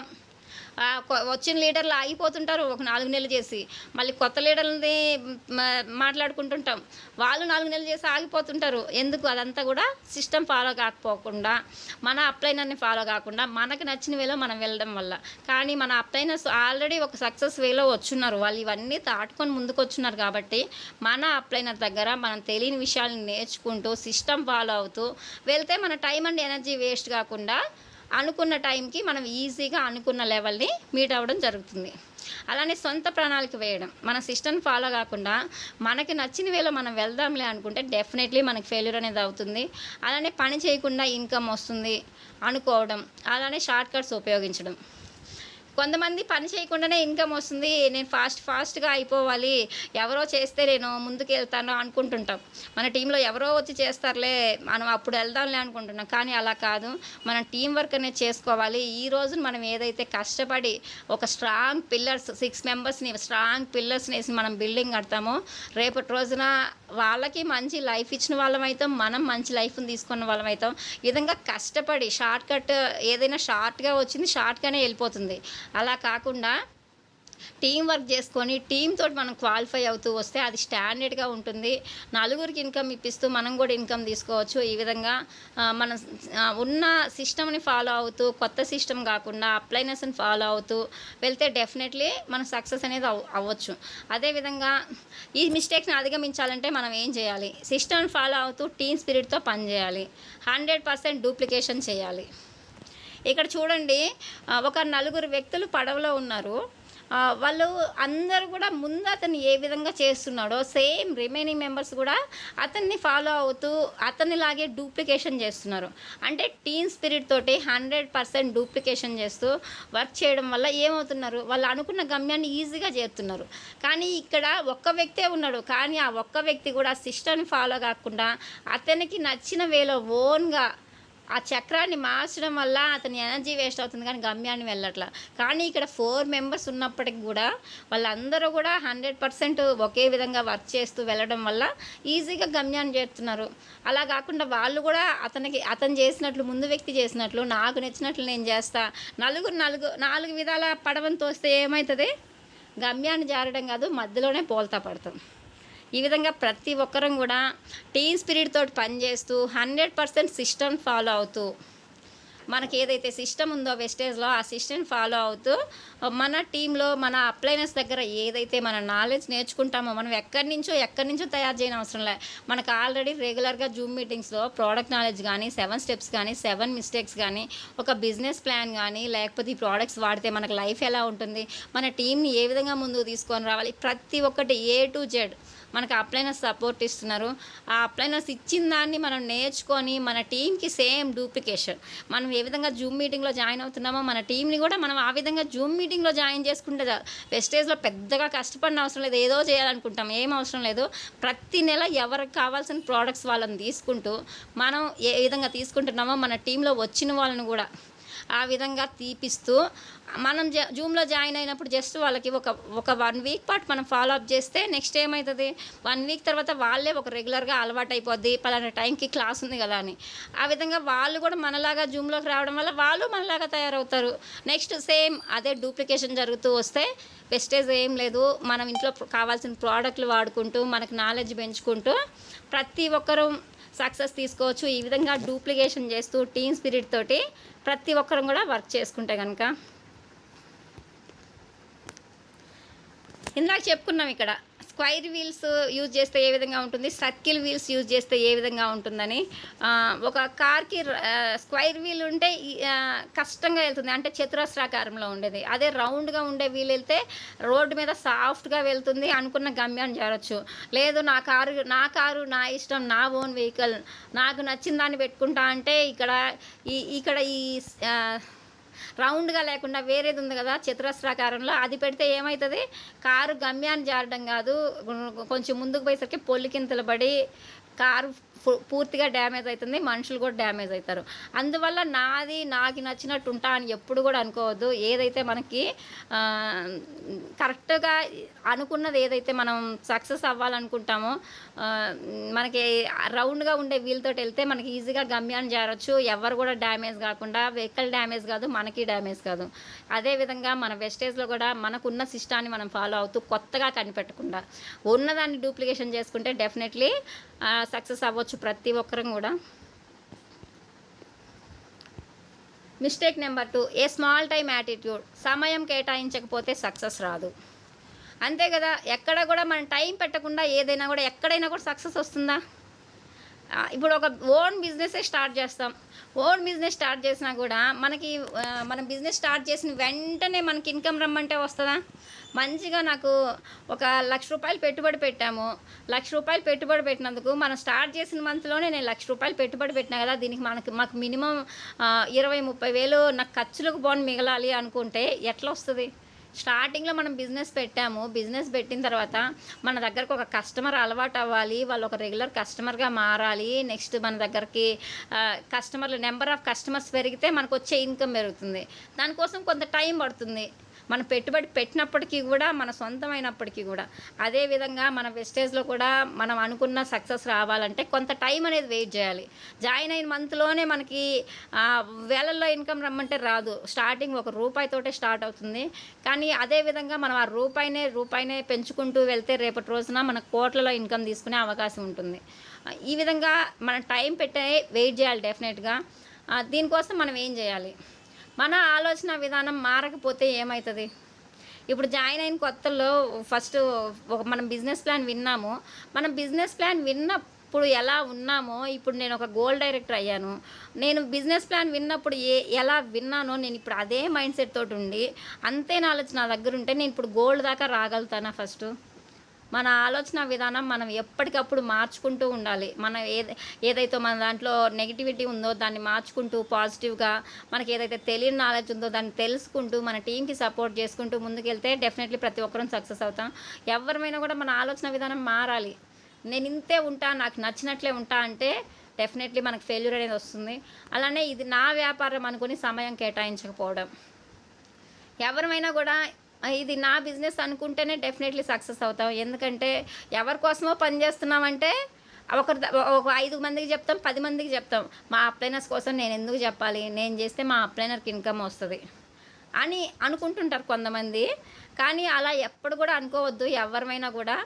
వచ్చిన లీడర్లు ఆగిపోతుంటారు ఒక 4 నెలలు చేసి. మళ్ళీ కొత్త లీడర్లని మాట్లాడుకుంటుంటాం, వాళ్ళు 4 నెలలు చేసి ఆగిపోతుంటారు. ఎందుకు? అదంతా కూడా సిస్టమ్ ఫాలో కాకపోకుండా, మన అప్లైనర్ని ఫాలో కాకుండా మనకు నచ్చిన వేలో మనం వెళ్ళడం వల్ల. కానీ మన అప్లైనర్స్ ఆల్రెడీ ఒక సక్సెస్ వేలో వచ్చున్నారు, వాళ్ళు ఇవన్నీ దాటుకొని ముందుకు వచ్చున్నారు. కాబట్టి మన అప్లైనర్ దగ్గర మనం తెలియని విషయాలను నేర్చుకుంటూ సిస్టమ్ ఫాలో అవుతూ వెళ్తే మన టైం అండ్ ఎనర్జీ వేస్ట్ కాకుండా అనుకున్న టైంకి మనం ఈజీగా అనుకున్న లెవెల్ని మీట్ అవ్వడం జరుగుతుంది. అలానే సొంత ప్రణాళిక వేయడం. మన సిస్టమ్ ఫాలో కాకుండా మనకి నచ్చిన వేలో మనం వెళ్దాంలే అనుకుంటే డెఫినెట్లీ మనకి ఫెయిల్యూర్ అనేది అవుతుంది. అలానే పని చేయకుండా ఇన్కమ్ వస్తుంది అనుకోవడం, అలానే షార్ట్ కట్స్ ఉపయోగించడం. కొంతమంది పని చేయకుండానే ఇన్కమ్ వస్తుంది, నేను ఫాస్ట్గా అయిపోవాలి, ఎవరో చేస్తే నేను ముందుకు వెళ్తాను అనుకుంటుంటాం. మన టీంలో ఎవరో వచ్చి చేస్తారులే, మనం అప్పుడు వెళ్దాంలే అనుకుంటున్నాం. కానీ అలా కాదు, మనం టీం వర్క్ అనేది చేసుకోవాలి. ఈ రోజున మనం ఏదైతే కష్టపడి ఒక స్ట్రాంగ్ పిల్లర్స్, 6 మెంబర్స్ని స్ట్రాంగ్ పిల్లర్స్ని వేసి మనం బిల్డింగ్ కడతామో, రేపటి రోజున వాళ్ళకి మంచి లైఫ్ ఇచ్చిన వాళ్ళం అవుతాం, మనం మంచి లైఫ్ని తీసుకున్న వాళ్ళం అవుతాం. ఈ విధంగా కష్టపడి షార్ట్ కట్ ఏదైనా షార్ట్గా వచ్చింది షార్ట్గానే వెళ్ళిపోతుంది. అలా కాకుండా టీం వర్క్ చేసుకొని టీమ్ తోటి మనం క్వాలిఫై అవుతూ వస్తే అది స్టాండర్డ్గా ఉంటుంది. నలుగురికి ఇన్కమ్ ఇప్పిస్తూ మనం కూడా ఇన్కమ్ తీసుకోవచ్చు. ఈ విధంగా మనం ఉన్న సిస్టమ్ని ఫాలో అవుతూ, కొత్త సిస్టమ్ కాకుండా అప్లైనర్స్ని ఫాలో అవుతూ వెళ్తే డెఫినెట్లీ మన సక్సెస్ అనేది అవ్వచ్చు. అదేవిధంగా ఈ మిస్టేక్స్ని అధిగమించాలంటే మనం ఏం చేయాలి? సిస్టమ్ని ఫాలో అవుతూ టీమ్ స్పిరిట్తో పనిచేయాలి, 100% డూప్లికేషన్ చేయాలి. ఇక్కడ చూడండి, ఒక 4 వ్యక్తులు పడవలో ఉన్నారు. వాళ్ళు అందరూ కూడా ముందు అతను ఏ విధంగా చేస్తున్నాడో సేమ్ రిమైనింగ్ మెంబర్స్ కూడా అతన్ని ఫాలో అవుతూ అతనిలాగే డూప్లికేషన్ చేస్తున్నారు. అంటే టీమ్ స్పిరిట్ తోటి 100% డూప్లికేషన్ చేస్తూ వర్క్ చేయడం వల్ల ఏమవుతున్నారు? వాళ్ళు అనుకున్న గమ్యాన్ని ఈజీగా చేరుతున్నారు. కానీ ఇక్కడ ఒక్క వ్యక్తే ఉన్నాడు, కానీ ఆ ఒక్క వ్యక్తి కూడా సిస్టమ్ని ఫాలో కాకుండా అతనికి నచ్చిన వేలో ఓన్గా ఆ చక్రాన్ని మార్చడం వల్ల అతని ఎనర్జీ వేస్ట్ అవుతుంది కానీ గమ్యాన్ని వెళ్ళట్లా. కానీ ఇక్కడ 4 మెంబర్స్ ఉన్నప్పటికి గూడా వాళ్ళందరూ గూడా 100% ఒకే విధంగా వర్క్ చేస్తూ వెళ్ళడం వల్ల ఈజీగా గమ్యాన్ని చేరుతున్నారు. అలా గాకుండా వాళ్ళు గూడా అతను చేసినట్లు ముందు వ్యక్తి చేసినట్లు నాకు నచ్చినట్లు నేను చేస్తా. నాలుగు విధాల పడవని తోస్తే ఏమైతది? గమ్యాన్ని జారడం గాదు, మధ్యలోనే బోల్తా పడతాం. ఈ విధంగా ప్రతి ఒక్కరం కూడా టీమ్ స్పిరిట్ తోటి పనిచేస్తూ 100% సిస్టమ్ ఫాలో అవుతూ మనకి ఏదైతే సిస్టమ్ ఉందో వెస్టేజ్లో ఆ సిస్టమ్ ఫాలో అవుతూ మన టీంలో మన అప్లైనర్స్ దగ్గర ఏదైతే మన నాలెడ్జ్ నేర్చుకుంటామో మనం ఎక్కడి నుంచో తయారు చేయని అవసరం లే. మనకు ఆల్రెడీ రెగ్యులర్గా జూమ్ మీటింగ్స్లో ప్రోడక్ట్ నాలెడ్జ్ కానీ 7 స్టెప్స్ కానీ 7 మిస్టేక్స్ కానీ ఒక బిజినెస్ ప్లాన్ కానీ లేకపోతే ఈ ప్రోడక్ట్స్ వాడితే మనకు లైఫ్ ఎలా ఉంటుంది, మన టీంని ఏ విధంగా ముందుకు తీసుకొని రావాలి, ప్రతి ఒక్కటి A to Z మనకు అప్లైనర్స్ సపోర్ట్ ఇస్తున్నారు. ఆ అప్లైనర్స్ ఇచ్చిన దాన్ని మనం నేర్చుకొని మన టీంకి సేమ్ డూప్లికేషన్ మనం ఏ విధంగా జూమ్ మీటింగ్లో జాయిన్ అవుతున్నామో మన టీంని కూడా మనం ఆ విధంగా జూమ్ మీటింగ్లో జాయిన్ చేసుకుంటే వెస్టేజ్లో పెద్దగా కష్టపడిన అవసరం లేదు. ఏదో చేయాలనుకుంటాం, ఏం అవసరం లేదు. ప్రతి నెల ఎవరికి కావాల్సిన ప్రోడక్ట్స్ వాళ్ళని తీసుకుంటూ మనం ఏ విధంగా తీసుకుంటున్నామో మన టీంలో వచ్చిన వాళ్ళని కూడా ఆ విధంగా తీపిస్తూ మనం జూమ్లో జాయిన్ అయినప్పుడు జస్ట్ వాళ్ళకి ఒక 1 వీక్ పాటు మనం ఫాలో అప్ చేస్తే నెక్స్ట్ ఏమవుతుంది, 1 వీక్ తర్వాత వాళ్ళే ఒక రెగ్యులర్గా అలవాటు అయిపోద్ది. పలానా టైంకి క్లాస్ ఉంది కదా అని. ఆ విధంగా వాళ్ళు కూడా మనలాగా జూమ్లోకి రావడం వల్ల వాళ్ళు మనలాగా తయారవుతారు. నెక్స్ట్ సేమ్ అదే డూప్లికేషన్ జరుగుతూ వస్తే వెస్టేజ్ ఏం లేదు. మనం ఇంట్లో కావాల్సిన ప్రోడక్ట్లు వాడుకుంటూ మనకు నాలెడ్జ్ పెంచుకుంటూ ప్రతి ఒక్కరూ సక్సెస్ తీసుకోవచ్చు. ఈ విధంగా డూప్లికేషన్ చేస్తూ టీమ్ స్పిరిట్ తోటి ప్రతి ఒక్కరం కూడా వర్క్ చేసుకుంటే కనుక ఇందాక చెప్పుకున్నాం ఇక్కడ స్క్వైర్ వీల్స్ యూజ్ చేస్తే ఏ విధంగా ఉంటుంది, సర్కిల్ వీల్స్ యూజ్ చేస్తే ఏ విధంగా ఉంటుందని. ఒక కార్కి స్క్వైర్ వీల్ ఉంటే కష్టంగా వెళ్తుంది, అంటే చతురస్రాకారంలో ఉండేది. అదే రౌండ్గా ఉండే వీల్ వెళ్తే రోడ్డు మీద సాఫ్ట్గా వెళ్తుంది, అనుకున్న గమ్యాన్ని చేరొచ్చు. లేదు నా కారు నా ఇష్టం, నా ఓన్ వెహికల్, నాకు నచ్చిన దాన్ని పెట్టుకుంటా అంటే ఇక్కడ ఈ రౌండ్గా లేకుండా వేరేది ఉంది కదా చతురస్రాకారంలో, అది పెడితే ఏమవుతుంది, కారు గమ్యాన్ని జారడం కాదు, కొంచెం ముందుకు పోయేసరికి పొల్లికింతలు పడి కారు పూర్తిగా డ్యామేజ్ అవుతుంది, మనుషులు కూడా డ్యామేజ్ అవుతారు. అందువల్ల నాకు నచ్చినట్టు ఉంటా అని ఎప్పుడు కూడా అనుకోవద్దు. ఏదైతే మనకి కరెక్ట్గా అనుకున్నది ఏదైతే మనం సక్సెస్ అవ్వాలనుకుంటామో మనకి రౌండ్గా ఉండే వీల్తో వెళ్తే మనకి ఈజీగా గమ్యాన్ని చేరొచ్చు. ఎవరు కూడా డ్యామేజ్ కాకుండా, వెహికల్ డ్యామేజ్ కాదు, మనకి డ్యామేజ్ కాదు. అదేవిధంగా మన వెస్టేజ్లో కూడా మనకున్న సిస్టాన్ని మనం ఫాలో అవుతూ కొత్తగా కనిపెట్టకుండా ఉన్నదాన్ని డూప్లికేషన్ చేసుకుంటే డెఫినెట్లీ సక్సెస్ అవ్వచ్చు ప్రతి ఒక్కరం కూడా. Mistake number 2, a small time attitude. సమయం కేటాయించకపోతే సక్సెస్ రాదు. అంతే కదా, ఎక్కడ కూడా మనం టైం పెట్టకుండా ఏదైనా కూడా ఎక్కడైనా కూడా సక్సెస్ వస్తుందా? ఇప్పుడు ఒక ఓన్ బిజినెస్ స్టార్ట్ చేస్తాం. ఓన్ బిజినెస్ స్టార్ట్ చేసినా కూడా మనం బిజినెస్ స్టార్ట్ చేసిన వెంటనే మనకి ఇన్కమ్ రమ్మంటే వస్తుందా? మంచిగా నాకు ఒక ₹1,00,000 పెట్టుబడి పెట్టాము. ₹1,00,000 పెట్టుబడి పెట్టినందుకు మనం స్టార్ట్ చేసిన మంత్లోనే నేను ₹1,00,000 పెట్టుబడి పెట్టినా కదా, దీనికి మాకు మినిమం 20-30 వేలు నాకు ఖర్చులకు పోను మిగలాలి అనుకుంటే ఎట్లా వస్తుంది? స్టార్టింగ్లో మనం బిజినెస్ పెట్టాము. బిజినెస్ పెట్టిన తర్వాత మన దగ్గరకు ఒక కస్టమర్ అలవాటు అవ్వాలి, వాళ్ళు ఒక రెగ్యులర్ కస్టమర్గా మారాలి. నెక్స్ట్ మన దగ్గరికి నెంబర్ ఆఫ్ కస్టమర్స్ పెరిగితే మనకు వచ్చే ఇన్కమ్ పెరుగుతుంది. దానికోసం కొంత టైం పడుతుంది. మనం పెట్టుబడి పెట్టినప్పటికీ కూడా, మన సొంతమైనప్పటికీ కూడా. అదేవిధంగా మన వెస్టేజ్లో కూడా మనం అనుకున్న సక్సెస్ రావాలంటే కొంత టైం అనేది వెయిట్ చేయాలి. జాయిన్ అయిన మంత్లోనే మనకి వేలల్లో ఇన్కమ్ రమ్మంటే రాదు. స్టార్టింగ్ ₹1తోటే స్టార్ట్ అవుతుంది. కానీ అదేవిధంగా మనం ఆ రూపాయినే పెంచుకుంటూ వెళ్తే రేపటి రోజున మన కోట్లలో ఇన్కమ్ తీసుకునే అవకాశం ఉంటుంది. ఈ విధంగా మనం టైం పెట్టే వెయిట్ చేయాలి డెఫినెట్గా. దీనికోసం మనం ఏం చేయాలి? మన ఆలోచన విధానం మారకపోతే ఏమవుతుంది? ఇప్పుడు జాయిన్ అయిన కొత్తలో ఫస్ట్ మనం బిజినెస్ ప్లాన్ విన్నాము. మనం బిజినెస్ ప్లాన్ విన్నప్పుడు ఎలా ఉన్నామో ఇప్పుడు నేను ఒక గోల్ డైరెక్టర్ అయ్యాను. నేను బిజినెస్ ప్లాన్ విన్నప్పుడు ఎలా విన్నానో నేను ఇప్పుడు అదే మైండ్ సెట్ తోటి ఉండి అంతే నాలెడ్జ్ నా దగ్గర ఉంటే నేను ఇప్పుడు గోల్డ్ దాకా రాగలుగుతానా? ఫస్ట్ మన ఆలోచన విధానం మనం ఎప్పటికప్పుడు మార్చుకుంటూ ఉండాలి. మనం ఏదైతే మన దాంట్లో నెగిటివిటీ ఉందో దాన్ని మార్చుకుంటూ పాజిటివ్గా, మనకి ఏదైతే తెలియని నాలెడ్జ్ ఉందో దాన్ని తెలుసుకుంటూ మన టీంకి సపోర్ట్ చేసుకుంటూ ముందుకెళ్తే డెఫినెట్లీ ప్రతి ఒక్కరం సక్సెస్ అవుతాం. ఎవరిమైనా కూడా మన ఆలోచన విధానం మారాలి. నేను ఇంతే ఉంటా, నాకు నచ్చినట్లే ఉంటా అంటే డెఫినెట్లీ మనకు ఫెయిల్యూర్ అనేది వస్తుంది. అలానే ఇది నా వ్యాపారం అనుకుని సమయం కేటాయించకపోవడం. ఎవరమైనా కూడా ఇది నా బిజినెస్ అనుకుంటేనే డెఫినెట్లీ సక్సెస్ అవుతాం. ఎందుకంటే ఎవరి కోసమో పని చేస్తున్నామంటే ఒక 5 మందికి చెప్తాం, 10 మందికి చెప్తాం. మా అప్లైనర్స్ కోసం నేను ఎందుకు చెప్పాలి? నేను చేస్తే మా అప్లైనర్‌కి ఇన్‌కమ్ వస్తది అని అనుకుంటుంటారు కొంతమంది. కానీ అలా ఎప్పుడు కూడా అనుకోవద్దు ఎవరిమైనా కూడా.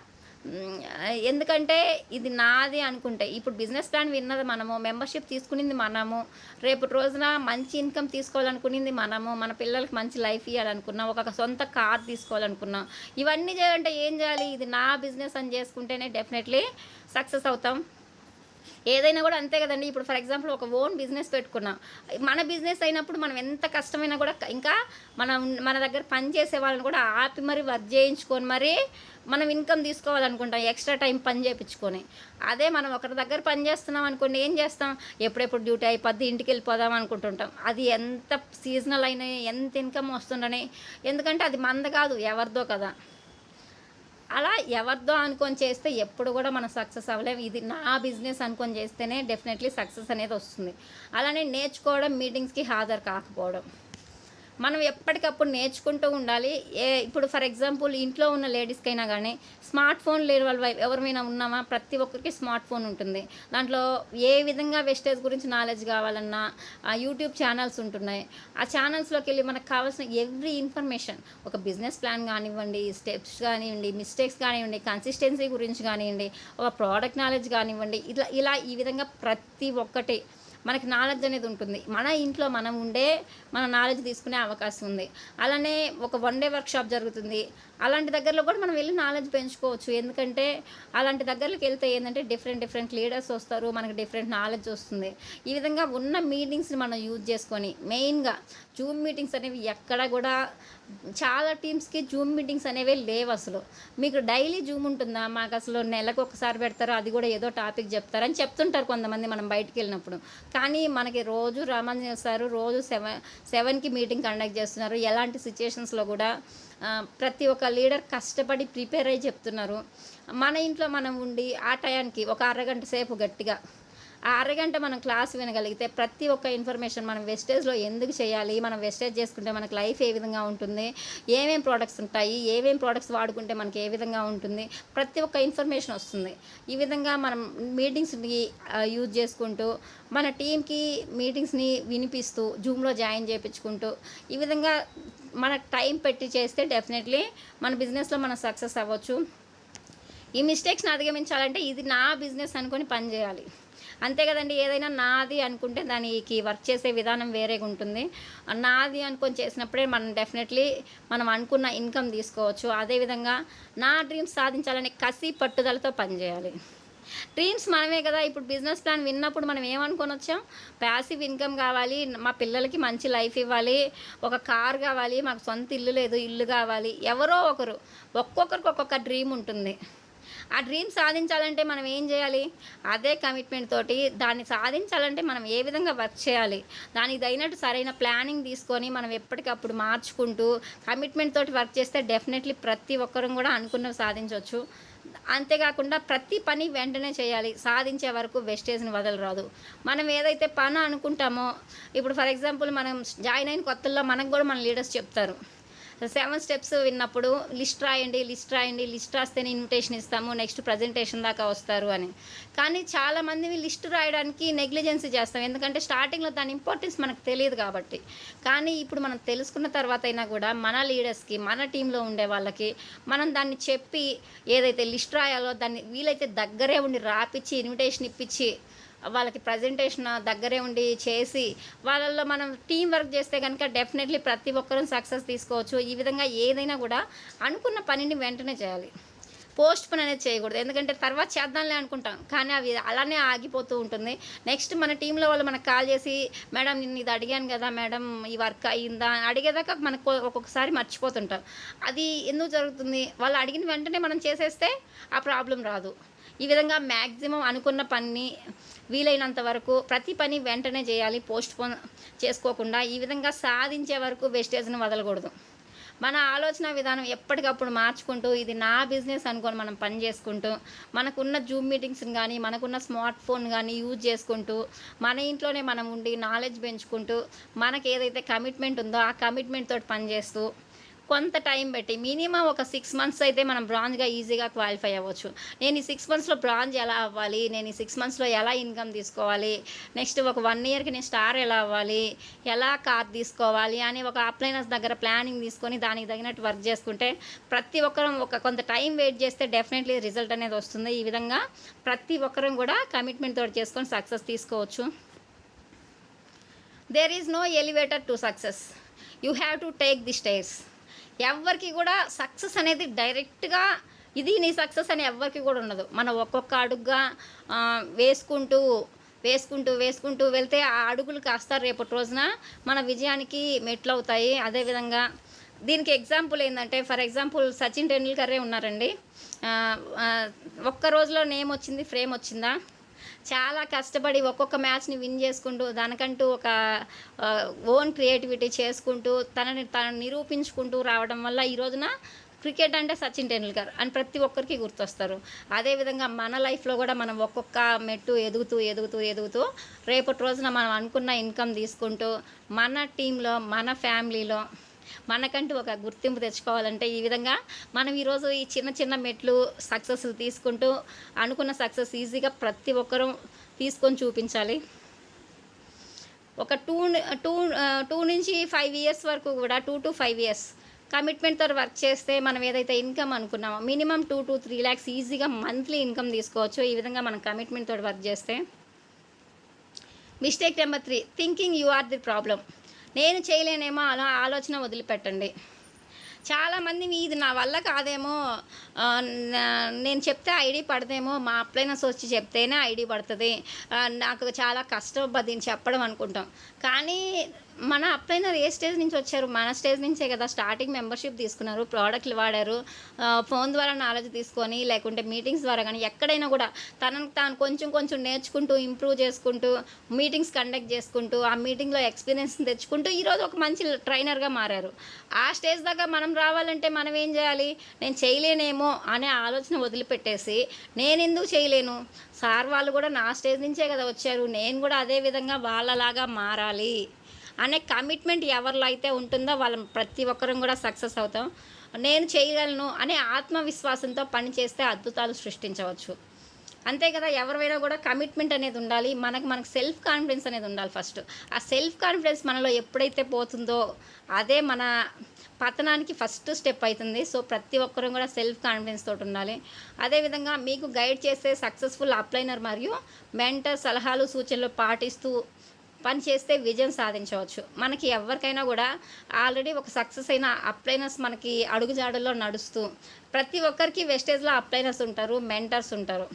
ఎందుకంటే ఇది నాది అనుకుంటే, ఇప్పుడు బిజినెస్ ప్లాన్ విన్నది మనము, మెంబర్‌షిప్ తీసుకునింది మనము, రేపటి రోజున మంచి ఇన్‌కమ్ తీసుకోవాలనుకునింది మనము, మన పిల్లలకి మంచి లైఫ్ ఇయ్యాలనుకున్నాం, ఒక సొంత కార్ తీసుకోవాలనుకున్నాం. ఇవన్నీ చేయాలంటే ఏం చేయాలి? ఇది నా బిజినెస్ అని చేసుకుంటేనే డెఫినెట్లీ సక్సెస్ అవుతాం. ఏదైనా కూడా అంతే కదండీ. ఇప్పుడు ఫర్ ఎగ్జాంపుల్ ఒక ఓన్ బిజినెస్ పెట్టుకున్నాం. మన బిజినెస్ అయినప్పుడు మనం ఎంత కష్టమైనా కూడా ఇంకా మన దగ్గర పని చేసే వాళ్ళని కూడా ఆపి మరి వర్క్ చేయించుకొని మరి మనం ఇన్‌కమ్ తీసుకోవాలనుకుంటాం. ఎక్స్‌ట్రా టైం పని చేపించుకొని. అదే మనం ఒకరి దగ్గర పని చేస్తున్నాం అనుకోండి, ఏం చేస్తాం? ఎప్పుడెప్పుడు డ్యూటీ అయిపోద్ది ఇంటికెళ్ళిపోదాం అనుకుంటుంటాం. అది ఎంత సీజనల్ అయినా ఎంత ఇన్‌కమ్ వస్తుండని. ఎందుకంటే అది మనది కాదు, ఎవరిదో కదా! అలా ఎవరిదో అనుకొని చేస్తే ఎప్పుడు కూడా మనం సక్సెస్ అవ్వలేం. ఇది నా బిజినెస్ అనుకొని చేస్తేనే డెఫినెట్లీ సక్సెస్ అనేది వస్తుంది. అలానే నేర్చుకోవడం, మీటింగ్స్‌కి హాజరు కాకపోవడం. మనం ఎప్పటికప్పుడు నేర్చుకుంటూ ఉండాలి. ఇప్పుడు ఫర్ ఎగ్జాంపుల్ ఇంట్లో ఉన్న లేడీస్‌కైనా గానీ, స్మార్ట్ ఫోన్ లేని వాళ్ళు ఎవరమైనా ఉన్నామా? ప్రతి ఒక్కరికి స్మార్ట్ ఫోన్ ఉంటుంది. దాంట్లో ఏ విధంగా వెస్టేజ్ గురించి నాలెడ్జ్ కావాలన్నా యూట్యూబ్ ఛానల్స్ ఉంటున్నాయి. ఆ ఛానల్స్‌లోకెళ్ళి మనకు కావాల్సిన ఎవ్రీ ఇన్ఫర్మేషన్, ఒక బిజినెస్ ప్లాన్ కానివ్వండి, స్టెప్స్ కానివ్వండి, మిస్టేక్స్ కానివ్వండి, కన్సిస్టెన్సీ గురించి కానివ్వండి, ఒక ప్రోడక్ట్ నాలెడ్జ్ కానివ్వండి, ఇలా ఈ విధంగా ప్రతి ఒక్కటి మనకి నాలెడ్జ్ అనేది ఉంటుంది. మన ఇంట్లో మనం ఉండే మన నాలెడ్జ్ తీసుకునే అవకాశం ఉంది. అలానే ఒక 1 డే వర్క్షాప్ జరుగుతుంది. అలాంటి దగ్గరలో కూడా మనం వెళ్ళి నాలెడ్జ్ పెంచుకోవచ్చు. ఎందుకంటే అలాంటి దగ్గరకి వెళ్తే ఏంటంటే డిఫరెంట్ లీడర్స్ వస్తారు. మనకి డిఫరెంట్ నాలెడ్జ్ వస్తుంది. ఈ విధంగా ఉన్న మీటింగ్స్ని మనం యూజ్ చేసుకొని మెయిన్గా జూమ్ మీటింగ్స్ అనేవి ఎక్కడ కూడా చాలా టీమ్స్కి జూమ్ మీటింగ్స్ అనేవి లేవు అసలు. మీకు డైలీ జూమ్ ఉంటుందా? మాకు అసలు నెలకు ఒకసారి పెడతారు, అది కూడా ఏదో టాపిక్ చెప్తారని చెప్తుంటారు కొంతమంది మనం బయటికి వెళ్ళినప్పుడు. కానీ మనకి రోజు రామాంజనేయ సారు రోజు 7కి మీటింగ్ కండక్ట్ చేస్తున్నారు. ఎలాంటి సిచ్యుయేషన్స్లో కూడా ప్రతి ఒక్క లీడర్ కష్టపడి ప్రిపేర్ అయ్యి చెప్తున్నారు. మన ఇంట్లో మనం ఉండి ఆ టయానికి ఒక అరగంట సేపు గట్టిగా ఆ అరగంట మనం క్లాస్ వినగలిగితే ప్రతి ఒక్క ఇన్ఫర్మేషన్ మనం వెస్టేజ్లో ఎందుకు చేయాలి, మనం వెస్టేజ్ చేసుకుంటే మనకు లైఫ్ ఏ విధంగా ఉంటుంది, ఏమేం ప్రోడక్ట్స్ ఉంటాయి, ఏమేం ప్రోడక్ట్స్ వాడుకుంటే మనకి ఏ విధంగా ఉంటుంది, ప్రతి ఒక్క ఇన్ఫర్మేషన్ వస్తుంది. ఈ విధంగా మనం మీటింగ్స్ని యూజ్ చేసుకుంటూ మన టీంకి మీటింగ్స్ని వినిపిస్తూ జూమ్లో జాయిన్ చేయించుకుంటూ ఈ విధంగా మన టైం పెట్టి చేస్తే డెఫినెట్లీ మన బిజినెస్లో మనం సక్సెస్ అవ్వచ్చు. ఈ మిస్టేక్స్ని అధిగమించాలంటే ఇది నా బిజినెస్ అనుకొని పని చేయాలి. అంతే కదండి. ఏదైనా నాది అనుకుంటే దానికి వర్క్ చేసే విధానం వేరేగా ఉంటుంది. నాది అనుకొని చేసినప్పుడే మనం అనుకున్న ఇన్కమ్ తీసుకోవచ్చు. అదేవిధంగా నా డ్రీమ్స్ సాధించాలనే కసి పట్టుదలతో పనిచేయాలి. డ్రీమ్స్ మనమే కదా. ఇప్పుడు బిజినెస్ ప్లాన్ విన్నప్పుడు మనం ఏమనుకొని వచ్చాం? ప్యాసివ్ ఇన్కమ్ కావాలి, మా పిల్లలకి మంచి లైఫ్ ఇవ్వాలి, ఒక కార్ కావాలి, మాకు సొంత ఇల్లు లేదు, ఇల్లు కావాలి. ఎవరో ఒకరు ఒక్కొక్కరికి ఒక్కొక్క డ్రీమ్ ఉంటుంది. ఆ డ్రీమ్ సాధించాలంటే మనం ఏం చేయాలి? అదే కమిట్మెంట్ తోటి దాన్ని సాధించాలంటే మనం ఏ విధంగా వర్క్ చేయాలి, దానికి తగినట్టు సరైన ప్లానింగ్ తీసుకొని మనం ఎప్పటికప్పుడు మార్చుకుంటూ కమిట్మెంట్ తోటి వర్క్ చేస్తే డెఫినెట్లీ ప్రతి ఒక్కరం కూడా అనుకున్నవి సాధించవచ్చు. అంతేకాకుండా ప్రతి పని వెంటనే చేయాలి. సాధించే వరకు వెస్టేజ్ని వదలరాదు. మనం ఏదైతే పని అనుకుంటామో, ఇప్పుడు ఫర్ ఎగ్జాంపుల్ మనం జాయిన్ అయిన కొత్తల్లో మనకు కూడా మన లీడర్స్ చెప్తారు, 7 స్టెప్స్ విన్నప్పుడు లిస్ట్ రాయండి, లిస్ట్ రాస్తేనే ఇన్విటేషన్ ఇస్తాము, నెక్స్ట్ ప్రజెంటేషన్ దాకా వస్తారు అని. కానీ చాలామంది లిస్ట్ రాయడానికి నెగ్లిజెన్సీ చేస్తాం. ఎందుకంటే స్టార్టింగ్లో దాని ఇంపార్టెన్స్ మనకు తెలియదు కాబట్టి. కానీ ఇప్పుడు మనం తెలుసుకున్న తర్వాత అయినా కూడా మన లీడర్స్కి, మన టీంలో ఉండే వాళ్ళకి మనం దాన్ని చెప్పి ఏదైతే లిస్ట్ రాయాలో దాన్ని వీలైతే దగ్గరే ఉండి రాపిచ్చి ఇన్విటేషన్ ఇప్పించి వాళ్ళకి ప్రజెంటేషన్ దగ్గరే ఉండి చేసి వాళ్ళల్లో మనం టీం వర్క్ చేస్తే కనుక డెఫినెట్లీ ప్రతి ఒక్కరూ సక్సెస్ తీసుకోవచ్చు. ఈ విధంగా ఏదైనా కూడా అనుకున్న పనిని వెంటనే చేయాలి. పోస్ట్ పోన్ అనేది చేయకూడదు. ఎందుకంటే తర్వాత చేద్దాంలే అనుకుంటాం, కానీ అవి అలానే ఆగిపోతూ ఉంటుంది. నెక్స్ట్ మన టీంలో వాళ్ళు మనకు కాల్ చేసి, మేడం నేను ఇది అడిగాను కదా మేడం, ఈ వర్క్ అయ్యిందా అని అడిగేదాకా మనకు ఒక్కొక్కసారి మర్చిపోతుంటాం. అది ఎందుకు జరుగుతుంది? వాళ్ళు అడిగిన వెంటనే మనం చేసేస్తే ఆ ప్రాబ్లం రాదు. ఈ విధంగా మ్యాక్సిమం అనుకున్న పని వీలైనంత వరకు ప్రతి పని వెంటనే చేయాలి, పోస్ట్ పోన్ చేసుకోకుండా. ఈ విధంగా సాధించే వరకు వెస్టేజ్ని వదలకూడదు. మన ఆలోచన విధానం ఎప్పటికప్పుడు మార్చుకుంటూ ఇది నా బిజినెస్ అనుకొని మనం పని చేసుకుంటూ మనకున్న జూమ్ మీటింగ్స్ని కానీ మనకున్న స్మార్ట్ ఫోన్ కానీ యూజ్ చేసుకుంటూ మన ఇంట్లోనే మనం ఉండి నాలెడ్జ్ పెంచుకుంటూ మనకి ఏదైతే కమిట్మెంట్ ఉందో ఆ కమిట్మెంట్ తోటి పనిచేస్తూ కొంత టైం పెట్టి మినిమం ఒక 6 మంత్స్ అయితే మనం బ్రాంజ్గా ఈజీగా క్వాలిఫై అవ్వచ్చు. నేను ఈ 6 మంత్స్లో బ్రాంజ్ ఎలా అవ్వాలి, నేను ఈ 6 మంత్స్లో ఎలా ఇన్కమ్ తీసుకోవాలి, నెక్స్ట్ ఒక 1 ఇయర్కి నేను స్టార్ ఎలా అవ్వాలి, ఎలా కార్ తీసుకోవాలి అని ఒక అప్లైనర్స్ దగ్గర ప్లానింగ్ తీసుకొని దానికి తగినట్టు వర్క్ చేసుకుంటే ప్రతి ఒక్కరం ఒక కొంత టైం వెయిట్ చేస్తే డెఫినెట్లీ రిజల్ట్ అనేది వస్తుంది. ఈ విధంగా ప్రతి ఒక్కరం కూడా కమిట్మెంట్ తోటి చేసుకొని సక్సెస్ తీసుకోవచ్చు. There is no elevator to success, you have to take the stairs. ఎవ్వరికి కూడా సక్సెస్ అనేది డైరెక్ట్గా ఇది నీ సక్సెస్ అని ఎవ్వరికి కూడా ఉండదు. మనం ఒక్కొక్క అడుగుగా వేసుకుంటూ వేసుకుంటూ వేసుకుంటూ వెళ్తే ఆ అడుగులు కాస్త రేపటి రోజున మన విజయానికి మెట్లు అవుతాయి. అదేవిధంగా దీనికి ఎగ్జాంపుల్ ఏంటంటే, ఫర్ ఎగ్జాంపుల్ సచిన్ టెండూల్కరే ఉన్నారండి. ఒక్క రోజులో నేమ్ వచ్చింది, ఫ్రేమ్ వచ్చిందా? చాలా కష్టపడి ఒక్కొక్క మ్యాచ్ని విన్ చేసుకుంటూ దానికంటూ ఒక ఓన్ క్రియేటివిటీ చేసుకుంటూ తనని నిరూపించుకుంటూ రావడం వల్ల ఈ రోజున క్రికెట్ అంటే సచిన్ టెండూల్కర్ అని ప్రతి ఒక్కరికి గుర్తొస్తారు. అదేవిధంగా మన లైఫ్లో కూడా మనం ఒక్కొక్క మెట్టు ఎదుగుతూ ఎదుగుతూ ఎదుగుతూ రేపటి రోజున మనం అనుకున్న ఇన్కమ్ తీసుకుంటూ మన టీంలో మన ఫ్యామిలీలో మనకంటూ ఒక గుర్తింపు తెచ్చుకోవాలంటే ఈ విధంగా మనం ఈరోజు ఈ చిన్న చిన్న మెట్లు సక్సెస్ తీసుకుంటూ అనుకున్న సక్సెస్ ఈజీగా ప్రతి ఒక్కరూ తీసుకొని చూపించాలి. ఒక టూ నుంచి 5 ఇయర్స్ వరకు కూడా 2 to 5 ఇయర్స్ కమిట్మెంట్తో వర్క్ చేస్తే మనం ఏదైతే ఇన్కమ్ అనుకున్నామో మినిమం 2 to 3 lakhs ఈజీగా మంత్లీ ఇన్కమ్ తీసుకోవచ్చు. ఈ విధంగా మనం కమిట్మెంట్తో వర్క్ చేస్తే. Mistake number 3, thinking you are the problem. నేను చేయలేనేమో అలా ఆలోచన వదిలిపెట్టండి. చాలామంది ఇది నా వల్ల కాదేమో, నేను చెప్తే ఐడి పడదేమో, మా అప్లైనర్స్ వచ్చి చెప్తేనే ఐడి పడుతుంది, నాకు చాలా కష్టం దీన్ని చెప్పడం అనుకుంటాం. కానీ మన అప్లైనర్ ఏ స్టేజ్ నుంచి వచ్చారు? మన స్టేజ్ నుంచే కదా స్టార్టింగ్ మెంబర్షిప్ తీసుకున్నారు, ప్రోడక్ట్లు వాడారు, ఫోన్ ద్వారా నాలెడ్జ్ తీసుకొని లేకుంటే మీటింగ్స్ ద్వారా కానీ ఎక్కడైనా కూడా తనకు తాను కొంచెం కొంచెం నేర్చుకుంటూ ఇంప్రూవ్ చేసుకుంటూ మీటింగ్స్ కండక్ట్ చేసుకుంటూ ఆ మీటింగ్లో ఎక్స్పీరియన్స్ని తెచ్చుకుంటూ ఈరోజు ఒక మంచి ట్రైనర్గా మారారు. ఆ స్టేజ్ దాకా మనం రావాలంటే మనం ఏం చేయాలి? నేను చేయలేనేమో అనే ఆలోచన వదిలిపెట్టేసి నేను ఎందుకు చేయలేను, సార్ వాళ్ళు కూడా నా స్టేజ్ నుంచే కదా వచ్చారు, నేను కూడా అదే విధంగా వాళ్ళలాగా మారాలి అనే కమిట్మెంట్ ఎవరిలో అయితే ఉంటుందో వాళ్ళ ప్రతి ఒక్కరం కూడా సక్సెస్ అవుతాం. నేను చేయగలను అనే ఆత్మవిశ్వాసంతో పని చేస్తే అద్భుతాలు సృష్టించవచ్చు. అంతే కదా, ఎవరైనా కూడా కమిట్మెంట్ అనేది ఉండాలి. మనకు సెల్ఫ్ కాన్ఫిడెన్స్ అనేది ఉండాలి ఫస్ట్. ఆ సెల్ఫ్ కాన్ఫిడెన్స్ మనలో ఎప్పుడైతే పోతుందో అదే మన పతనానికి ఫస్ట్ స్టెప్ అవుతుంది. సో ప్రతి ఒక్కరూ కూడా సెల్ఫ్ కాన్ఫిడెన్స్ తోటి ఉండాలి. అదేవిధంగా మీకు గైడ్ చేసే సక్సెస్ఫుల్ అప్లైనర్ మరియు మెంటర్ సలహాలు సూచనలు పాటిస్తూ పని చేస్తే విజయం సాధించవచ్చు. మనకి ఎవరికైనా కూడా ఆల్రెడీ ఒక సక్సెస్ అయిన అప్లైనర్స్ మనకి అడుగుజాడల్లో నడుస్తూ ప్రతి ఒక్కరికి వెస్టేజ్లో అప్లైనర్స్ ఉంటారు, మెంటర్స్ ఉంటారు.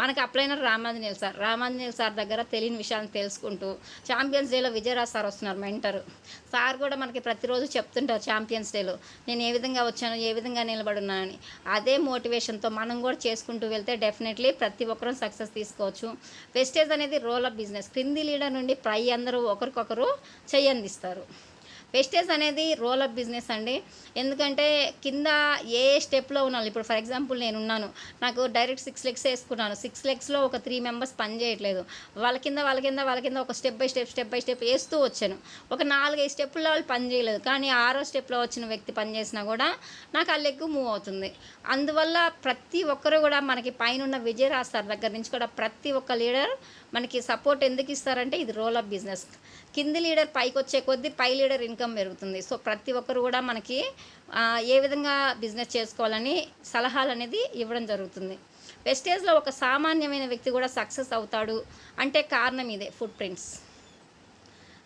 మనకి అప్లైనర్ రామాంజనేయులు సార్ దగ్గర తెలియని విషయాలను తెలుసుకుంటూ ఛాంపియన్స్ డేలో విజయరాజ్ సార్ వస్తున్నారు మెంటరు. సార్ కూడా మనకి ప్రతిరోజు చెప్తుంటారు ఛాంపియన్స్ డేలో నేను ఏ విధంగా వచ్చాను, ఏ విధంగా నిలబడున్నానని. అదే మోటివేషన్తో మనం కూడా చేసుకుంటూ వెళ్తే డెఫినెట్లీ ప్రతి ఒక్కరూ సక్సెస్ తీసుకోవచ్చు. వెస్టేజ్ అనేది రోల్ ఆఫ్ బిజినెస్. క్రింది లీడర్ నుండి పై అందరూ ఒకరికొకరు చెయ్యందిస్తారు. వెస్టేజ్ అనేది రోల్ అప్ బిజినెస్ అండి. ఎందుకంటే కింద ఏ స్టెప్లో ఉన్నాను, ఇప్పుడు ఫర్ ఎగ్జాంపుల్ నేను ఉన్నాను, నాకు డైరెక్ట్ 6 legs వేసుకున్నాను. 6 legsలో ఒక 3 members పని చేయట్లేదు. వాళ్ళ కింద ఒక స్టెప్ బై స్టెప్ వేస్తూ వచ్చాను. ఒక 4-5 స్టెప్పుల్లో వాళ్ళు పని చేయలేదు, కానీ 6వ స్టెప్లో వచ్చిన వ్యక్తి పని చేసినా కూడా నాకు ఆ లెగ్ మూవ్ అవుతుంది. అందువల్ల ప్రతి ఒక్కరు కూడా మనకి పైన విజయరాజ్ సార్ దగ్గర నుంచి కూడా ప్రతి ఒక్క లీడర్ మనకి సపోర్ట్ ఎందుకు ఇస్తారంటే ఇది రోల్ ఆఫ్ బిజినెస్. కింది లీడర్ పైకి వచ్చే కొద్దీ పై లీడర్ ఇన్కమ్ పెరుగుతుంది. సో ప్రతి ఒక్కరు కూడా మనకి ఏ విధంగా బిజినెస్ చేసుకోవాలని సలహాలు అనేది ఇవ్వడం జరుగుతుంది. వెస్టేజ్లో ఒక సామాన్యమైన వ్యక్తి కూడా సక్సెస్ అవుతాడు అంటే కారణం ఇదే, ఫుట్ ప్రింట్స్.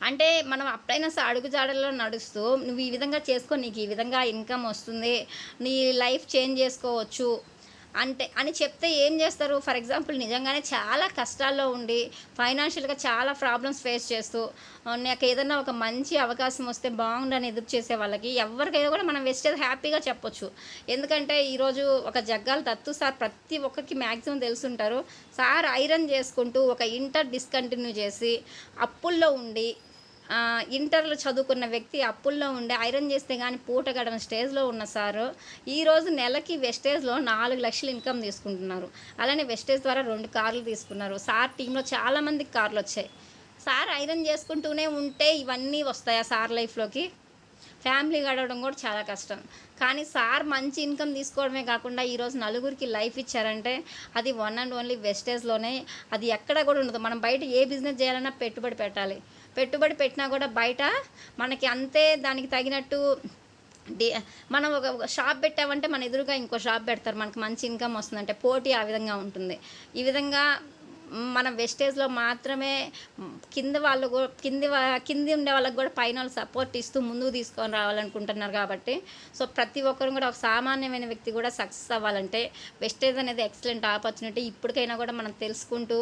అంటే మనం అప్లైనర్స్ అడుగుజాడల్లో నడుస్తూ నువ్వు ఈ విధంగా చేసుకో, నీకు ఈ విధంగా ఇన్కమ్ వస్తుంది, నీ లైఫ్ చేంజ్ చేసుకోవచ్చు అని చెప్తే ఏం చేస్తారు? ఫర్ ఎగ్జాంపుల్ నిజంగానే చాలా కష్టాల్లో ఉండి ఫైనాన్షియల్గా చాలా ప్రాబ్లమ్స్ ఫేస్ చేస్తూ నాకు ఏదైనా ఒక మంచి అవకాశం వస్తే బాగుండని ఎదురు చేసే వాళ్ళకి ఎవరికైనా కూడా మనం వెస్టేజ్ హ్యాపీగా చెప్పొచ్చు. ఎందుకంటే ఈరోజు ఒక జగ్గాల దత్తు సార్ ప్రతి ఒక్కరికి మ్యాక్సిమం తెలుసుంటారు. సార్ ఐరన్ చేసుకుంటూ ఒక ఇంటర్ డిస్కంటిన్యూ చేసి అప్పుల్లో ఉండి ఇంటర్‌లో చదువుకున్న వ్యక్తి అప్పుల్లో ఉండి ఐరన్ చేస్తే గాని పూట గడవని స్టేజ్‌లో ఉన్న సారు, ఈరోజు నెలకి వెస్టేజ్‌లో 4,00,000 ఇన్‌కమ్ తీసుకుంటున్నారు. అలానే వెస్టేజ్ ద్వారా 2 కార్లు తీసుకున్నారు. సార్ టీమ్‌లో చాలా మందికి కార్లొచ్చాయి. సార్ ఐరన్ చేసుకుంటూనే ఉంటే ఇవన్నీ వస్తాయా సార్ లైఫ్‌లోకి? ఫ్యామిలీ గడవడం కూడా చాలా కష్టం. కానీ సార్ మంచి ఇన్‌కమ్ తీసుకోవడమే కాకుండా ఈరోజు నలుగురికి లైఫ్ ఇచ్చారంటే అది వన్ అండ్ ఓన్లీ వెస్టేజ్‌లోనే. అది ఎక్కడ కూడా ఉండదు. మనం బయట ఏ బిజినెస్ చేయాలన్నా పెట్టుబడి పెట్టాలి. పెట్టుబడి పెట్టినా కూడా బయట మనకి అంతే దానికి తగినట్టు డి మనం ఒక షాప్ పెట్టామంటే మన ఎదురుగా ఇంకో షాప్ పెడతారు. మనకు మంచి ఇన్‌కమ్ వస్తుందంటే పోటీ ఆ విధంగా ఉంటుంది. ఈ విధంగా మనం వెస్టేజ్‌లో మాత్రమే కింద వాళ్ళు కింద ఉండే వాళ్ళకి కూడా పైనోళ్ళు సపోర్ట్ ఇస్తూ ముందుకు తీసుకొని రావాలనుకుంటున్నారు కాబట్టి, సో ప్రతి ఒక్కరు కూడా ఒక సామాన్యమైన వ్యక్తి కూడా సక్సెస్ అవ్వాలంటే వెస్టేజ్ అనేది ఎక్సలెంట్ ఆపర్చునిటీ. ఇప్పటికైనా కూడా మనం తెలుసుకుంటూ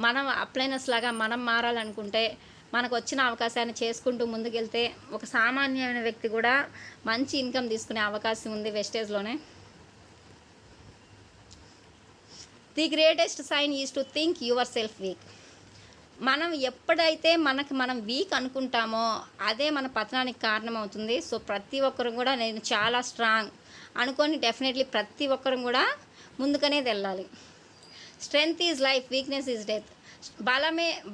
మనం అప్లైనర్స్ లాగా మనం మారాలనుకుంటే మనకొచ్చిన అవకాశాన్ని చేసుకుంటూ ముందుకెళ్తే ఒక సామాన్యమైన వ్యక్తి కూడా మంచి ఇన్‌కమ్ తీసుకునే అవకాశం ఉంది వెస్టేజ్‌లోనే. The greatest sign is to think yourself weak. మనం ఎప్పుడైతే మనం వీక్ అనుకుంటామో అదే మన పతనానికి కారణమవుతుంది. సో ప్రతి ఒక్కరు కూడా నేను చాలా స్ట్రాంగ్ అనుకొని డెఫినెట్లీ ప్రతి ఒక్కరు కూడా ముందుకనేది వెళ్ళాలి. Strength is life, weakness is death.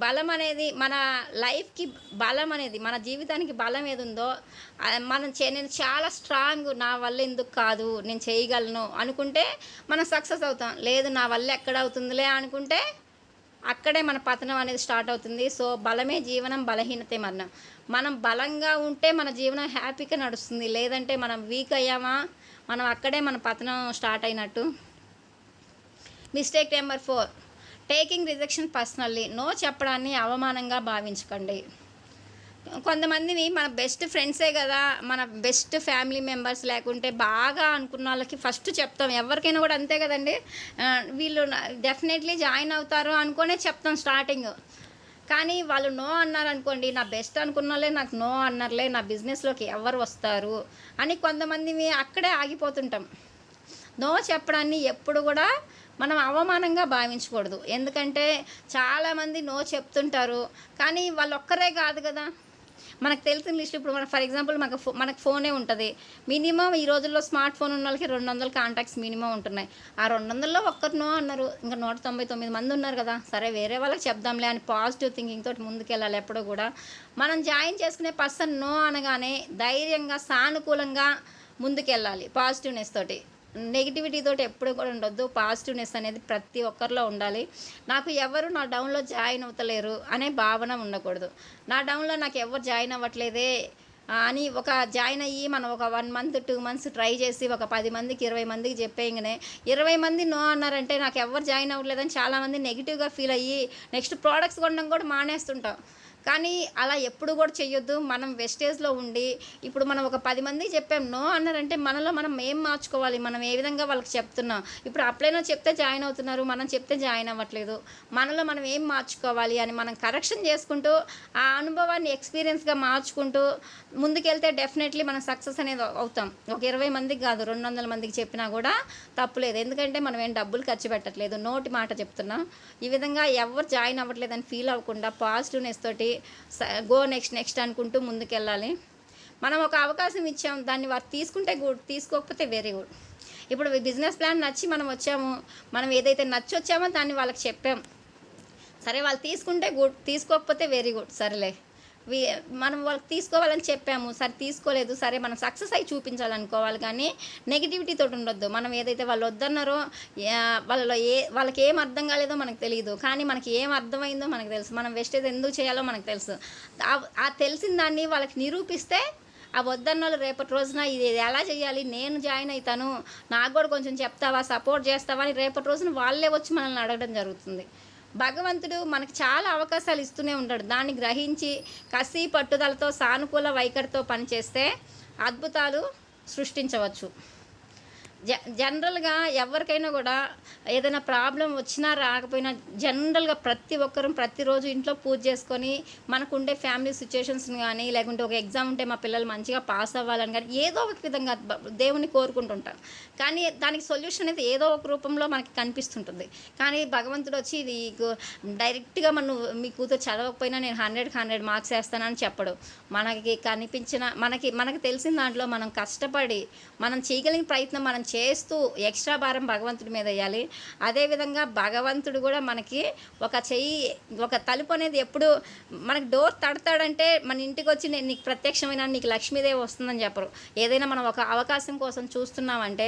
బలం అనేది మన లైఫ్‌కి బలం అనేది మన జీవితానికి బలం ఏదుందో నేను చాలా స్ట్రాంగ్, నా వల్ల ఎందుకు కాదు, నేను చేయగలను అనుకుంటే మనం సక్సెస్ అవుతాం. లేదు నా వల్ల ఎక్కడ అవుతుందిలే అనుకుంటే అక్కడే మన పతనం అనేది స్టార్ట్ అవుతుంది. సో బలమే జీవనం, బలహీనతే మరణం. మనం బలంగా ఉంటే మన జీవనం హ్యాపీగా నడుస్తుంది. లేదంటే మనం వీక్ అయ్యామా మనం అక్కడే మన పతనం స్టార్ట్ అయినట్టు. Mistake number 4, taking rejection personally. No చెప్పడాన్ని అవమానంగా భావించకండి. కొంతమందిని మన బెస్ట్ ఫ్రెండ్సే కదా, మన బెస్ట్ ఫ్యామిలీ మెంబర్స్ లేకుంటే బాగా అనుకున్న వాళ్ళకి ఫస్ట్ చెప్తాం. ఎవరికైనా కూడా అంతే కదండి. వీళ్ళు డెఫినెట్లీ జాయిన్ అవుతారు అనుకునే చెప్తాం స్టార్టింగ్. కానీ వాళ్ళు నో అన్నారనుకోండి, నా బెస్ట్ అనుకున్న వాళ్ళే నాకు నో అన్నారులే, నా బిజినెస్లోకి ఎవరు వస్తారు అని కొంతమంది అక్కడే ఆగిపోతుంటాం. నో చెప్పడాన్ని ఎప్పుడు కూడా మనం అవమానంగా భావించకూడదు. ఎందుకంటే చాలామంది నో చెప్తుంటారు, కానీ వాళ్ళు ఒక్కరే కాదు కదా. మనకు తెలిసిన లిస్ట్ ఇప్పుడు ఫర్ ఎగ్జాంపుల్ మనకు ఫోనే ఉంటుంది. మినిమం ఈ రోజుల్లో స్మార్ట్ ఫోన్ ఉన్న వాళ్ళకి 200 కాంటాక్ట్స్ మినిమం ఉంటున్నాయి. ఆ 200లో ఒక్కరు నో అన్నారు, ఇంకా 199 మంది ఉన్నారు కదా, సరే వేరే వాళ్ళకి చెప్దాంలే అని పాజిటివ్ థింకింగ్ తోటి ముందుకెళ్ళాలి. ఎప్పుడూ కూడా మనం జాయిన్ చేసుకునే పర్సన్ నో అనగానే ధైర్యంగా సానుకూలంగా ముందుకెళ్ళాలి. పాజిటివ్నెస్ తోటి, నెగిటివిటీ తోటి ఎప్పుడు కూడా ఉండొద్దు. పాజిటివ్నెస్ అనేది ప్రతి ఒక్కరిలో ఉండాలి. నాకు ఎవరు నా డౌన్లో జాయిన్ అవుతలేరు అనే భావన ఉండకూడదు. నా డౌన్లో నాకు ఎవరు జాయిన్ అవ్వట్లేదే అని ఒక జాయిన్ అయ్యి మనం ఒక 1 మంత్ 2 మంత్స్ ట్రై చేసి ఒక 10 మందికి 20 మందికి చెప్పేయగానే 20 మంది నో అన్నారంటే నాకు ఎవరు జాయిన్ అవ్వట్లేదని చాలామంది నెగిటివ్గా ఫీల్ అయ్యి నెక్స్ట్ ప్రోడక్ట్స్ కొనడం కూడా మానేస్తుంటాం. కానీ అలా ఎప్పుడు కూడా చెయ్యొద్దు. మనం వెస్టేజ్లో ఉండి ఇప్పుడు మనం ఒక 10 మందికి చెప్పాం నో అన్నారంటే మనలో మనం ఏం మార్చుకోవాలి, మనం ఏ విధంగా వాళ్ళకి చెప్తున్నాం. ఇప్పుడు అప్లైనర్ చెప్తే జాయిన్ అవుతున్నారు, మనం చెప్తే జాయిన్ అవ్వట్లేదు. మనలో మనం ఏం మార్చుకోవాలి అని మనం కరెక్షన్ చేసుకుంటూ ఆ అనుభవాన్ని ఎక్స్పీరియన్స్గా మార్చుకుంటూ ముందుకెళ్తే డెఫినెట్లీ మనం సక్సెస్ అనేది అవుతాం. ఒక 20 మందికి కాదు 200 మందికి చెప్పినా కూడా తప్పులేదు. ఎందుకంటే మనం ఏం డబ్బులు ఖర్చు పెట్టట్లేదు, నోటి మాట చెప్తున్నాం. ఈ విధంగా ఎవరు జాయిన్ అవ్వట్లేదని ఫీల్ అవ్వకుండా పాజిటివ్నెస్ తోటి గో నెక్స్ట్ అనుకుంటూ ముందుకెళ్ళాలి. మనం ఒక అవకాశం ఇచ్చాం, దాన్ని వారు తీసుకుంటే గుడ్, తీసుకోకపోతే వెరీ గుడ్. ఇప్పుడు బిజినెస్ ప్లాన్ నచ్చి మనం వచ్చాము, మనం ఏదైతే నచ్చి వచ్చామో దాన్ని వాళ్ళకి చెప్పాం, సరే వాళ్ళు తీసుకుంటే గుడ్, తీసుకోకపోతే వెరీ గుడ్. సరేలే మనం వాళ్ళకి తీసుకోవాలని చెప్పాము, సరే తీసుకోలేదు, సరే మనం సక్సెస్ అయి చూపించాలనుకోవాలి. కానీ నెగిటివిటీ తోటి ఉండొద్దు. మనం ఏదైతే వాళ్ళు వద్దన్నారో వాళ్ళకి ఏం అర్థం కాలేదో మనకు తెలియదు, కానీ మనకి ఏం అర్థమైందో మనకు తెలుసు. మనం వెస్టేజ్ ఎందుకు చేయాలో మనకు తెలుసు. ఆ తెలిసిన దాన్ని వాళ్ళకి నిరూపిస్తే ఆ వద్దన్నోళ్ళు రేపటి రోజున ఇది ఎలా చేయాలి, నేను జాయిన్ అవుతాను, నాకు కూడా కొంచెం చెప్తావా, సపోర్ట్ చేస్తావా అని రేపటి రోజున వాళ్ళే వచ్చి మనల్ని అడగడం జరుగుతుంది. భగవంతుడు మనకి చాలా అవకాశాలు ఇస్తూనే ఉంటాడు. దాన్ని గ్రహించి కసి పట్టుదలతో సానుకూల వైఖరితో పనిచేస్తే అద్భుతాలు సృష్టించవచ్చు. జనరల్‌గా ఎవరికైనా గూడా ఏదైనా ప్రాబ్లమ్ వచ్చినా, రాకపోయినా జనరల్‌గా ప్రతి ఒక్కరం ప్రతిరోజు ఇంట్లో పూజ చేసుకొని, మనకుండే ఫ్యామిలీ సిట్యుయేషన్స్‌ని గానీ, లేకుంటే ఒక ఎగ్జామ్ ఉంటే మా పిల్లలు మంచిగా పాస్ అవ్వాలని గానీ, ఏదో ఒక విధంగా దేవుడిని కోరుకుంటుంటాం. కానీ దానికి సొల్యూషన్ అయితే ఏదో ఒక రూపంలో మనకి కనిపిస్తుంటుంది. కానీ భగవంతుడొచ్చి నీకు డైరెక్ట్‌గా మీ కూతురు చదవకపోయినా నేను 100కి 100 మార్క్స్ ఏస్తానని చెప్పడు. మనకి కనిపించిన మనకి తెలిసిన దాంట్లో మనం కష్టపడి, మనం చేయగలిగిన ప్రయత్నం మనం చేస్తూ ఎక్స్ట్రా భారం భగవంతుడి మీద ఎయ్యాలి. అదేవిధంగా భగవంతుడు గూడా మనకి ఒక తలుపు అనేది ఎప్పుడు మనకి డోర్ తడతాడంటే మన ఇంటికొచ్చి నేను నీకు ప్రత్యక్షమైన నీకు లక్ష్మీదేవి వస్తుందని చెప్పరు. ఏదైనా మనం ఒక అవకాశం కోసం చూస్తున్నామంటే,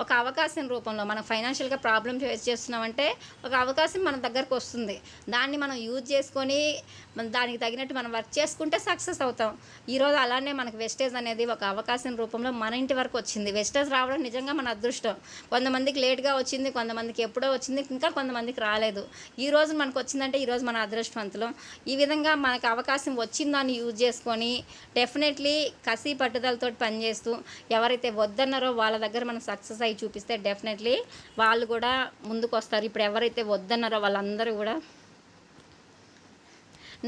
ఒక అవకాశం రూపంలో మనం ఫైనాన్షియల్‌గా ప్రాబ్లమ్ ఫేస్ చేస్తున్నామంటే, ఒక అవకాశం మన దగ్గరకు వస్తుంది. దాన్ని మనం యూజ్ చేసుకొని దానికి తగినట్టు మనం వర్క్ చేసుకుంటే సక్సెస్ అవుతాం. ఈరోజు అలానే మనకు వెస్టేజ్ అనేది ఒక అవకాశం రూపంలో మన ఇంటి వరకు వచ్చింది. వెస్టేజ్ రావడం నిజంగా మన అదృష్టం. కొంతమందికి లేట్‌గా వచ్చింది, కొంతమందికి ఎప్పుడో వచ్చింది, ఇంకా కొంతమందికి రాలేదు. ఈరోజు మనకు వచ్చిందంటే ఈరోజు మన అదృష్టవంతులం. ఈ విధంగా మనకు అవకాశం వచ్చిందాన్ని యూజ్ చేసుకొని డెఫినెట్లీ కసి పట్టుదలతోటి పనిచేస్తూ ఎవరైతే వద్దన్నారో వాళ్ళ దగ్గర మనం సక్సెస్ అయ్యి చూపిస్తే డెఫినెట్లీ వాళ్ళు కూడా ముందుకొస్తారు. ఇప్పుడు ఎవరైతే వద్దన్నారో వాళ్ళందరూ కూడా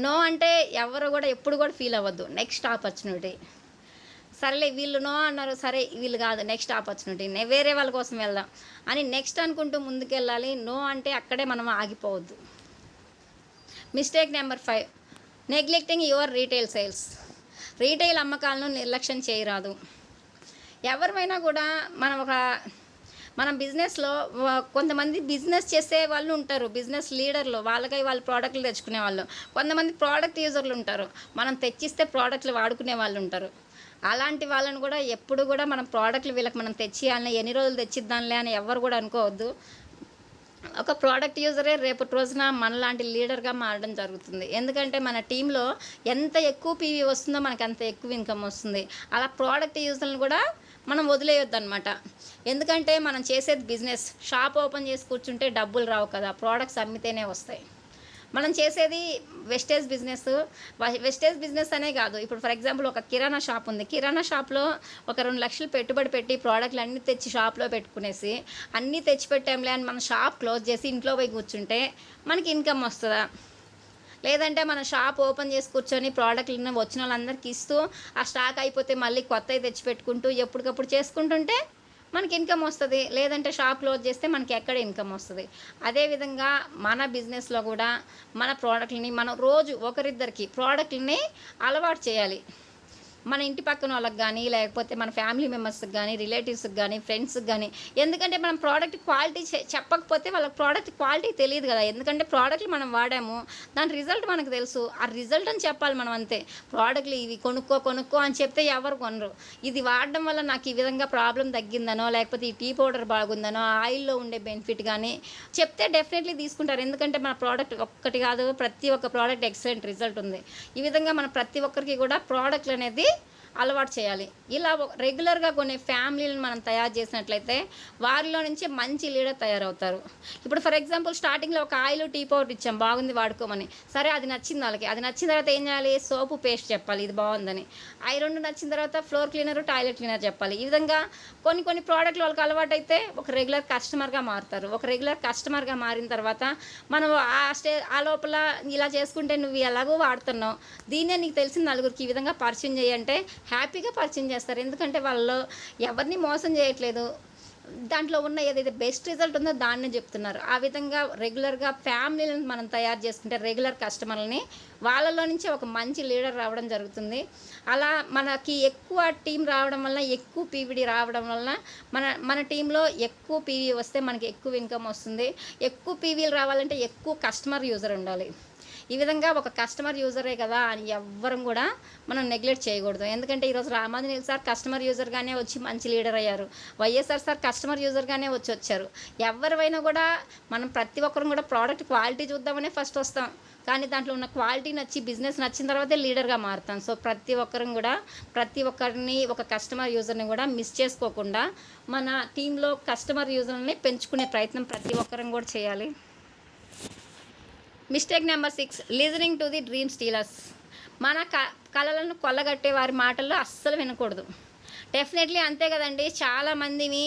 నో అంటే ఎవరు కూడా ఎప్పుడు కూడా ఫీల్ అవ్వద్దు. Next opportunity. సరేలే వీళ్ళు నో అన్నారు, సరే వీళ్ళు కాదు, నెక్స్ట్ ఆపర్చునిటీ, వేరే వాళ్ళ కోసం వెళ్దాం అని నెక్స్ట్ అనుకుంటూ ముందుకెళ్ళాలి. నో అంటే అక్కడే మనం ఆగిపోవద్దు. Mistake number 5, neglecting your retail sales. Retail అమ్మకాలను నిర్లక్ష్యం చేయరాదు. ఎవరిమైనా కూడా మనం బిజినెస్‌లో కొంతమంది బిజినెస్ చేసే వాళ్ళు ఉంటారు. బిజినెస్ లీడర్లు వాళ్ళకై వాళ్ళు ప్రోడక్ట్‌లు తెచ్చుకునేవాళ్ళు. కొంతమంది ప్రోడక్ట్ యూజర్లు ఉంటారు. మనం తెచ్చిస్తే ప్రోడక్ట్‌లు వాడుకునే వాళ్ళు ఉంటారు. అలాంటి వాళ్ళని కూడా ఎప్పుడు కూడా మనం ప్రోడక్ట్‌లు వీళ్ళకి మనం తెచ్చియాలని, ఎన్ని రోజులు తెచ్చిద్దాంలే అని ఎవ్వరు కూడా అనుకోవద్దు. ఒక ప్రోడక్ట్ యూజరే రేపటి రోజున మనలాంటి లీడర్‌గా మారడం జరుగుతుంది. ఎందుకంటే మన టీంలో ఎంత ఎక్కువ పీవీ వస్తుందో మనకు అంత ఎక్కువ ఇన్కమ్ వస్తుంది. అలా ప్రోడక్ట్ యూజర్లను కూడా మనం వదిలేయొద్దనమాట. ఎందుకంటే మనం చేసేది బిజినెస్. షాప్ ఓపెన్ చేసి కూర్చుంటే డబ్బులు రావు కదా, ప్రోడక్ట్స్ అమ్మితేనే వస్తాయి. మనం చేసేది వెస్టేజ్ బిజినెస్ అనే కాదు. ఇప్పుడు ఫర్ ఎగ్జాంపుల్ ఒక కిరాణా షాప్ ఉంది. కిరాణా షాప్‌లో ఒక 2 లక్షలు పెట్టుబడి పెట్టి ప్రోడక్ట్‌లు అన్నీ తెచ్చి షాప్‌లో పెట్టుకునేసి, అన్నీ తెచ్చిపెట్టాంలే అని మనం షాప్ క్లోజ్ చేసి ఇంట్లో పోయి కూర్చుంటే మనకి ఇన్కమ్ వస్తదా? లేదంటే మన షాప్ ఓపెన్ చేసి కూర్చొని ప్రోడక్ట్‌లు వచ్చిన వాళ్ళందరికీ ఇస్తూ, ఆ స్టాక్ అయిపోతే మళ్ళీ కొత్తవి తెచ్చిపెట్టుకుంటూ ఎప్పటికప్పుడు చేసుకుంటుంటే మనకి ఇన్కమ్ వస్తుంది. లేదంటే షాప్ క్లోజ్ చేస్తే మనకి ఎక్కడ ఇన్కమ్ వస్తుంది. అదేవిధంగా మన బిజినెస్లో కూడా మన ప్రోడక్ట్‌లని మనం రోజు ఒకరిద్దరికి ప్రోడక్ట్‌లని అలవాటు చేయాలి. మన ఇంటి పక్కన వాళ్ళకి కానీ, లేకపోతే మన ఫ్యామిలీ మెంబర్స్కి కానీ, రిలేటివ్స్కి కానీ, ఫ్రెండ్స్కి కానీ. ఎందుకంటే మనం ప్రోడక్ట్ క్వాలిటీ చెప్పకపోతే వాళ్ళకి ప్రోడక్ట్ క్వాలిటీ తెలియదు కదా. ఎందుకంటే ప్రోడక్ట్లు మనం వాడాము, దాని రిజల్ట్ మనకు తెలుసు. ఆ రిజల్ట్ అని చెప్పాలి మనం అంతే. ప్రోడక్ట్లు ఇవి కొనుక్కో అని చెప్తే ఎవరు కొనరు. ఇది వాడడం వల్ల నాకు ఈ విధంగా ప్రాబ్లం తగ్గిందనో, లేకపోతే ఈ టీ పౌడర్ బాగుందనో, ఆయిల్లో ఉండే బెనిఫిట్ కానీ చెప్తే డెఫినెట్లీ తీసుకుంటారు. ఎందుకంటే మన ప్రోడక్ట్ ఒక్కటి కాదు, ప్రతి ఒక్క ప్రోడక్ట్ ఎక్సలెంట్ రిజల్ట్ ఉంది. ఈ విధంగా మన ప్రతి ఒక్కరికి కూడా ప్రోడక్ట్లు అనేది అలవాటు చేయాలి. ఇలా రెగ్యులర్గా కొన్ని ఫ్యామిలీలను మనం తయారు చేసినట్లయితే వారిలో నుంచి మంచి లీడర్ తయారవుతారు. ఇప్పుడు ఫర్ ఎగ్జాంపుల్ స్టార్టింగ్లో ఒక ఆయిల్, టీ పౌడర్ ఇచ్చాం, బాగుంది వాడుకోమని. సరే అది నచ్చింది వాళ్ళకి. అది నచ్చిన తర్వాత ఏం చేయాలి? సోపు పేస్ట్ చెప్పాలి ఇది బాగుందని. అవి 2 నచ్చిన తర్వాత ఫ్లోర్ క్లీనరు, టాయిలెట్ క్లీనర్ చెప్పాలి. ఈ విధంగా కొన్ని ప్రోడక్ట్లు వాళ్ళకి అలవాటు అయితే ఒక రెగ్యులర్ కస్టమర్గా మారుతారు. ఒక రెగ్యులర్ కస్టమర్గా మారిన తర్వాత మనం ఆ లోపల ఇలా చేసుకుంటే నువ్వు ఎలాగో వాడుతున్నావు, దీన్నే నీకు తెలిసిన నలుగురికి ఈ విధంగా పరిచయం చేయంటే హ్యాపీగా పరిచయం చేస్తారు. ఎందుకంటే వాళ్ళు ఎవరిని మోసం చేయట్లేదు. దాంట్లో ఉన్న ఏదైతే బెస్ట్ రిజల్ట్ ఉందో దాన్నే చెప్తున్నారు. ఆ విధంగా రెగ్యులర్గా ఫ్యామిలీలను మనం తయారు చేసుకుంటే రెగ్యులర్ కస్టమర్లని వాళ్ళలో నుంచి ఒక మంచి లీడర్ రావడం జరుగుతుంది. అలా మనకి ఎక్కువ టీం రావడం వల్ల, ఎక్కువ పీవీడీ రావడం వల్ల మన టీంలో ఎక్కువ పీవీ వస్తే మనకి ఎక్కువ ఇన్కమ్ వస్తుంది. ఎక్కువ పీవీలు రావాలంటే ఎక్కువ కస్టమర్ యూజర్ ఉండాలి. ఈ విధంగా ఒక కస్టమర్ యూజరే కదా అని ఎవ్వరం కూడా మనం నెగ్లెక్ట్ చేయకూడదు. ఎందుకంటే ఈరోజు రామాంజనేయులు సార్ కస్టమర్ యూజర్గానే వచ్చి మంచి లీడర్ అయ్యారు. వైఎస్ఆర్ సార్ కస్టమర్ యూజర్గానే వచ్చారు. ఎవరివైనా కూడా మనం ప్రతి ఒక్కరం కూడా ప్రోడక్ట్ క్వాలిటీ చూద్దామనే ఫస్ట్ వస్తాం. కానీ దాంట్లో ఉన్న క్వాలిటీ నచ్చి, బిజినెస్ నచ్చిన తర్వాతే లీడర్గా మారుతాం. సో ప్రతి ఒక్కరిని ఒక కస్టమర్ యూజర్ని కూడా మిస్ చేసుకోకుండా మన టీంలో కస్టమర్ యూజర్ని పెంచుకునే ప్రయత్నం ప్రతి ఒక్కరం కూడా చేయాలి. Mistake number 6, listening to the dream Steelers. మన కలలను కొల్లగట్టే వారి మాటల్లో అస్సలు వినకూడదు. డెఫినెట్లీ అంతే కదండి. చాలామందిని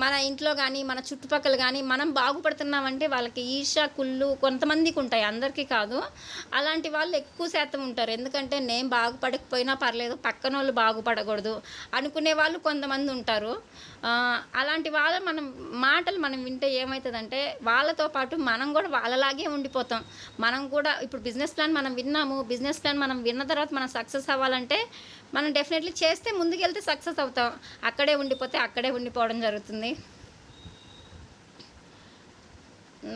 మన ఇంట్లో కానీ మన చుట్టుపక్కల కానీ మనం బాగుపడుతున్నామంటే వాళ్ళకి ఈర్ష్య కుళ్ళు కొంతమందికి ఉంటాయి, అందరికీ కాదు. అలాంటి వాళ్ళు ఎక్కువ శాతం ఉంటారు. ఎందుకంటే నేను బాగుపడకపోయినా పర్లేదు, పక్కన వాళ్ళు బాగుపడకూడదు అనుకునే వాళ్ళు కొంతమంది ఉంటారు. అలాంటి వాళ్ళ మాటలు మనం వింటే ఏమవుతుందంటే వాళ్ళతో పాటు మనం కూడా వాళ్ళలాగే ఉండిపోతాం. మనం కూడా ఇప్పుడు బిజినెస్ ప్లాన్ మనం విన్నాము, బిజినెస్ ప్లాన్ మనం విన్న తర్వాత మనం సక్సెస్ అవ్వాలంటే మనం డెఫినెట్లీ చేస్తే ముందుకెళ్తే సక్సెస్ అవుతాం. అక్కడే ఉండిపోతే అక్కడే ఉండిపోవడం జరుగుతుంది.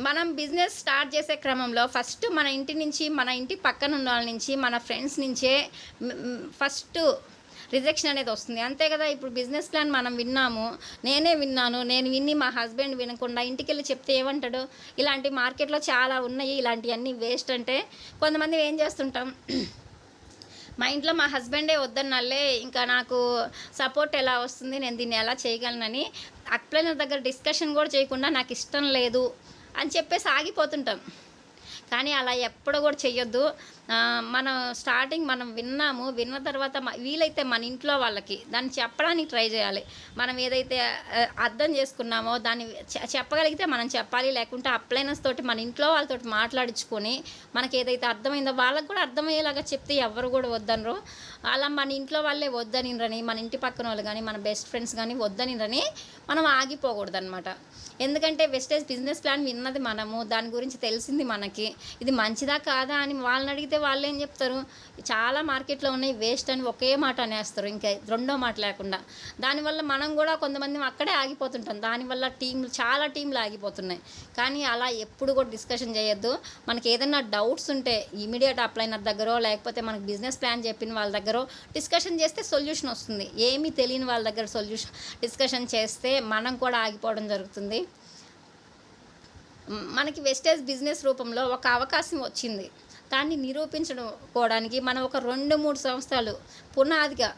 మనం బిజినెస్ స్టార్ట్ చేసే క్రమంలో ఫస్ట్ మన ఇంటి నుంచి, మన ఇంటి పక్కన ఉన్న వాళ్ళ నుంచి, మన ఫ్రెండ్స్ నుంచే ఫస్ట్ రిజెక్షన్ అనేది వస్తుంది, అంతే కదా. ఇప్పుడు బిజినెస్ ప్లాన్ మనం విన్నాము, నేనే విన్నాను, నేను విని మా హస్బెండ్ వినకుండా ఇంటికెళ్ళి చెప్తే ఏమంటాడు, ఇలాంటి మార్కెట్లో చాలా ఉన్నాయి, ఇలాంటివన్నీ వేస్ట్ అంటే కొంతమంది ఏం చేస్తుంటాం, మా ఇంట్లో మా హస్బెండే వద్దన్నాలే, ఇంకా నాకు సపోర్ట్ ఎలా వస్తుంది, నేను దీన్ని ఎలా చేయగలనని అక్లైనర్ దగ్గర డిస్కషన్ కూడా చేయకుండా నాకు ఇష్టం లేదు అని చెప్పేసి ఆగిపోతుంటాం. కానీ అలా ఎప్పుడు కూడా చెయ్యొద్దు. మనం స్టార్టింగ్ మనం విన్న తర్వాత వీలైతే మన ఇంట్లో వాళ్ళకి దాన్ని చెప్పడానికి ట్రై చేయాలి. మనం ఏదైతే అర్థం చేసుకున్నామో దాన్ని చెప్పగలిగితే మనం చెప్పాలి. లేకుంటే అప్లైనర్స్ తోటి మన ఇంట్లో వాళ్ళతోటి మాట్లాడించుకొని మనకి ఏదైతే అర్థమైందో వాళ్ళకి కూడా అర్థమయ్యేలాగా చెప్తే ఎవరు కూడా వద్దనరు. అలా మన ఇంట్లో వాళ్ళే వద్దనిరని, మన ఇంటి పక్కన వాళ్ళు కానీ, మన బెస్ట్ ఫ్రెండ్స్ కానీ వద్దనిరని మనం ఆగిపోకూడదు అనమాట. ఎందుకంటే వెస్టేజ్ బిజినెస్ ప్లాన్ విన్నది మనము, దాని గురించి తెలిసింది మనకి, ఇది మంచిదా కాదా అని వాళ్ళని అడిగితే వాళ్ళు ఏం చెప్తారు, చాలా మార్కెట్లో ఉన్నాయి వేస్ట్ అని ఒకే మాట అనేస్తారు, ఇంకా రెండో మాట లేకుండా. దానివల్ల మనం కూడా కొంతమంది అక్కడే ఆగిపోతుంటాం, దానివల్ల చాలా టీంలు ఆగిపోతున్నాయి. కానీ అలా ఎప్పుడు కూడా డిస్కషన్ చేయొద్దు. మనకి ఏదైనా డౌట్స్ ఉంటే ఇమీడియట్ అప్లైనర్ దగ్గర, లేకపోతే మనకు బిజినెస్ ప్లాన్ చెప్పిన వాళ్ళ దగ్గర డిస్కషన్ చేస్తే సొల్యూషన్ వస్తుంది. ఏమీ తెలియని వాళ్ళ దగ్గర డిస్కషన్ చేస్తే మనం కూడా ఆగిపోవడం జరుగుతుంది. మనకి వెస్టేజ్ బిజినెస్ రూపంలో ఒక అవకాశం వచ్చింది, దాన్ని నిరూపించుకోవడానికి మనం ఒక 2-3 సంవత్సరాలు పునాదిగా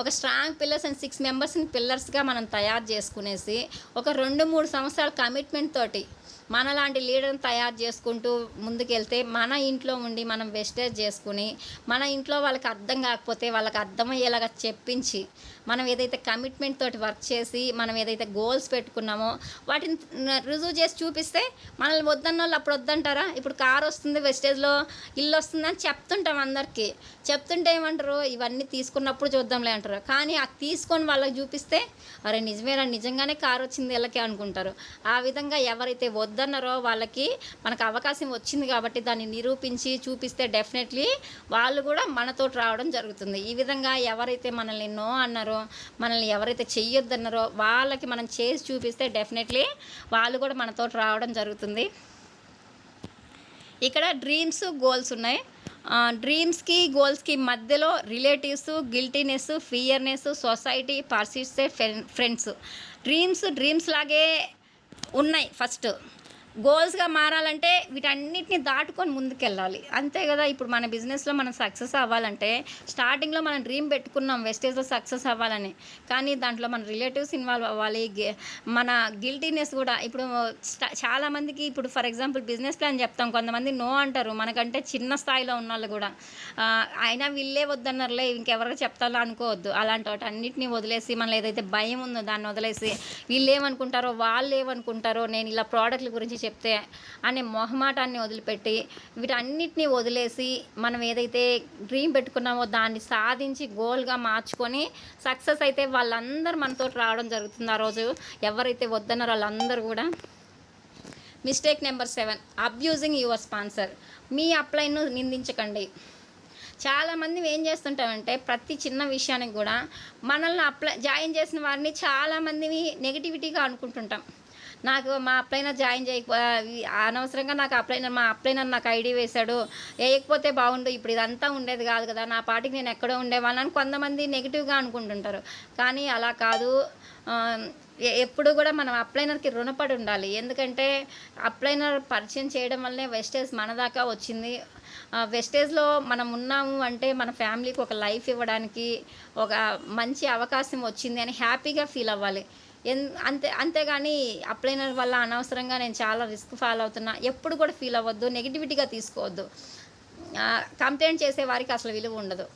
ఒక స్ట్రాంగ్ పిల్లర్స్ అండ్ 6 మెంబర్స్ని పిల్లర్స్గా మనం తయారు చేసుకునేసి ఒక 2-3 సంవత్సరాల కమిట్మెంట్ తోటి మనలాంటి లీడర్ని తయారు చేసుకుంటూ ముందుకెళ్తే మన ఇంట్లో ఉండి మనం వెస్టేజ్ చేసుకుని, మన ఇంట్లో వాళ్ళకి అర్థం కాకపోతే వాళ్ళకి అర్థమయ్యేలాగా చెప్పించి, మనం ఏదైతే కమిట్మెంట్ తోటి వర్క్ చేసి మనం ఏదైతే గోల్స్ పెట్టుకున్నామో వాటిని రుజువు చేసి చూపిస్తే మనల్ని వద్దన్న వాళ్ళు అప్పుడు వద్దంటారా. ఇప్పుడు కార్ వస్తుంది, వెస్టేజ్లో ఇల్లు వస్తుంది అని చెప్తుంటాం అందరికీ, చెప్తుంటే ఏమంటారు, ఇవన్నీ తీసుకున్నప్పుడు చూద్దాంలే అంటారు. కానీ ఆ తీసుకొని వాళ్ళకి చూపిస్తే అరే నిజమేనా, నిజంగానే కార్ వచ్చింది వీళ్ళకి అనుకుంటారు. ఆ విధంగా ఎవరైతే వద్దన్నారో వాళ్ళకి మనకు అవకాశం వచ్చింది కాబట్టి దాన్ని నిరూపించి చూపిస్తే డెఫినెట్లీ వాళ్ళు కూడా మనతో రావడం జరుగుతుంది. ఈ విధంగా ఎవరైతే మనల్ని నో అన్నారో, మనల్ని ఎవరైతే చెయ్యొద్దన్నారో వాళ్ళకి మనం చేసి చూపిస్తే డెఫినెట్లీ వాళ్ళు కూడా మనతో రావడం జరుగుతుంది. ఇక్కడ డ్రీమ్స్, గోల్స్ ఉన్నాయి. డ్రీమ్స్కి, గోల్స్కి మధ్యలో relatives, guiltiness, fearness, society, persistent friends. Dreams లాగే ఉన్నాయి. ఫస్ట్ గోల్స్గా మారాలంటే వీటన్నిటిని దాటుకొని ముందుకెళ్ళాలి, అంతే కదా. ఇప్పుడు మన బిజినెస్లో మనం సక్సెస్ అవ్వాలంటే స్టార్టింగ్లో మనం డ్రీమ్ పెట్టుకున్నాం వెస్టేజ్లో సక్సెస్ అవ్వాలని, కానీ దాంట్లో మన రిలేటివ్స్ ఇన్వాల్వ్ అవ్వాలి, మన గిల్టీనెస్ కూడా. ఇప్పుడు చాలామందికి ఇప్పుడు ఫర్ ఎగ్జాంపుల్ బిజినెస్ ప్లాన్ చెప్తాం, కొంతమంది నో అంటారు, మనకంటే చిన్న స్థాయిలో ఉన్న వాళ్ళు కూడా. అయినా వీళ్ళే వద్దన్నారులే ఇంకెవరికి చెప్తాలో అనుకోవద్దు. అలాంటి వాటి అన్నిటిని వదిలేసి, మనలో ఏదైతే భయం ఉందో దాన్ని వదిలేసి, వీళ్ళు ఏమనుకుంటారో వాళ్ళు ఏమనుకుంటారో, నేను ఇలా ప్రోడక్ట్ల గురించి చెప్తే అనే మొహమాటాన్ని వదిలిపెట్టి వీటన్నిటిని వదిలేసి మనం ఏదైతే డ్రీమ్ పెట్టుకున్నామో దాన్ని సాధించి గోల్గా మార్చుకొని సక్సెస్ అయితే వాళ్ళందరూ మనతో రావడం జరుగుతుంది. ఆ రోజు ఎవరైతే వద్దన్నారో వాళ్ళందరూ కూడా. Mistake number 7, abusing your sponsor. మీ అప్లైన్ను నిందించకండి. చాలామంది ఏం చేస్తుంటామంటే ప్రతి చిన్న విషయానికి కూడా మనల్ని జాయిన్ చేసిన వారిని చాలామందిని నెగిటివిటీగా అనుకుంటుంటాం. నాకు మా అప్లైనర్ జాయిన్ చేయకపో అనవసరంగా నాకు మా అప్లైనర్ నాకు ఐడి వేశాడు, వేయకపోతే బాగుండు, ఇప్పుడు ఇదంతా ఉండేది కాదు కదా, నా పాటికి నేను ఎక్కడో ఉండేవాళ్ళని అని కొంతమంది నెగిటివ్గా అనుకుంటుంటారు. కానీ అలా కాదు. ఎప్పుడు కూడా మనం అప్లైనర్కి రుణపడి ఉండాలి. ఎందుకంటే అప్లైనర్ పరిచయం చేయడం వల్లనే వెస్టేజ్ మన దాకా వచ్చింది. వెస్టేజ్లో మనం ఉన్నాము అంటే మన ఫ్యామిలీకి ఒక లైఫ్ ఇవ్వడానికి ఒక మంచి అవకాశం వచ్చింది అని హ్యాపీగా ఫీల్ అవ్వాలి. అంతేగాని అప్లైనర్ వల్ల అనవసరంగా నేను చాలా రిస్క్ ఫాలో అవుతున్నా ఎప్పుడు కూడా ఫీల్ అవ్వద్దు, నెగిటివిటీగా తీసుకోవద్దు. కంప్లైంట్ చేసే వారికి అసలు విలువ ఉండదు.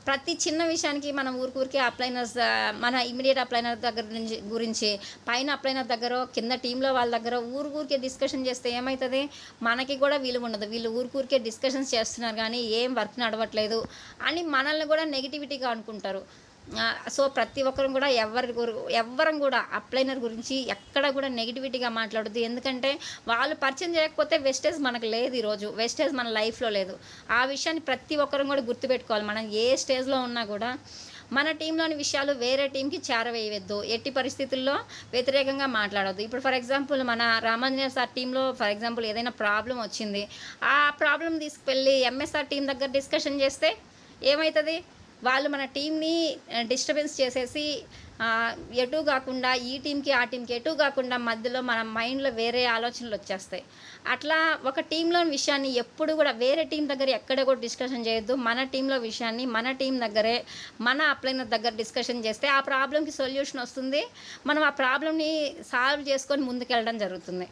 ప్రతి చిన్న విషయానికి మనం ఊరికే అప్లైనర్స్ మన ఇమ్మీడియేట్ అప్లైనర్ దగ్గర గురించి పైన అప్లైనర్ దగ్గర కింద టీంలో వాళ్ళ దగ్గర ఊరికే డిస్కషన్ చేస్తే ఏమవుతుంది, మనకి కూడా విలువ ఉండదు. వీళ్ళు ఊరికే డిస్కషన్స్ చేస్తున్నారు కానీ ఏం వర్క్ నడవట్లేదు అని మనల్ని కూడా నెగిటివిటీగా అనుకుంటారు. సో ప్రతి ఒక్కరు కూడా ఎవ్వరం కూడా అప్లైనర్ గురించి ఎక్కడ కూడా నెగిటివిటీగా మాట్లాడొద్దు. ఎందుకంటే వాళ్ళు పరిచయం చేయకపోతే వెస్టేజ్ మనకు లేదు, ఈరోజు వెస్టేజ్ మన లైఫ్లో లేదు. ఆ విషయాన్ని ప్రతి ఒక్కరం కూడా గుర్తుపెట్టుకోవాలి. మనం ఏ స్టేజ్లో ఉన్నా కూడా మన టీంలోని విషయాలు వేరే టీంకి చేరవేయవద్దు, ఎట్టి పరిస్థితుల్లో వ్యతిరేకంగా మాట్లాడొద్దు. ఇప్పుడు ఫర్ ఎగ్జాంపుల్ మన రామాంజనేయ సార్ టీంలో ఫర్ ఎగ్జాంపుల్ ఏదైనా ప్రాబ్లం వచ్చింది, ఆ ప్రాబ్లం తీసుకువెళ్ళి ఎంఎస్ఆర్ టీం దగ్గర డిస్కషన్ చేస్తే ఏమవుతుంది, వాళ్ళు మన టీంని డిస్టర్బెన్స్ చేసేసి ఎటు కాకుండా ఈ టీంకి ఆ టీంకి ఎటు కాకుండా మధ్యలో మన మైండ్లో వేరే ఆలోచనలు వచ్చేస్తాయి. అట్లా ఒక టీంలోని విషయాన్ని ఎప్పుడు కూడా వేరే టీం దగ్గర ఎక్కడ కూడా డిస్కషన్ చేయొద్దు. మన టీంలో విషయాన్ని మన టీం దగ్గరే మన అప్లైనర్ దగ్గర డిస్కషన్ చేస్తే ఆ ప్రాబ్లంకి సొల్యూషన్ వస్తుంది. మనం ఆ ప్రాబ్లమ్ని సాల్వ్ చేసుకొని ముందుకెళ్ళడం జరుగుతుంది.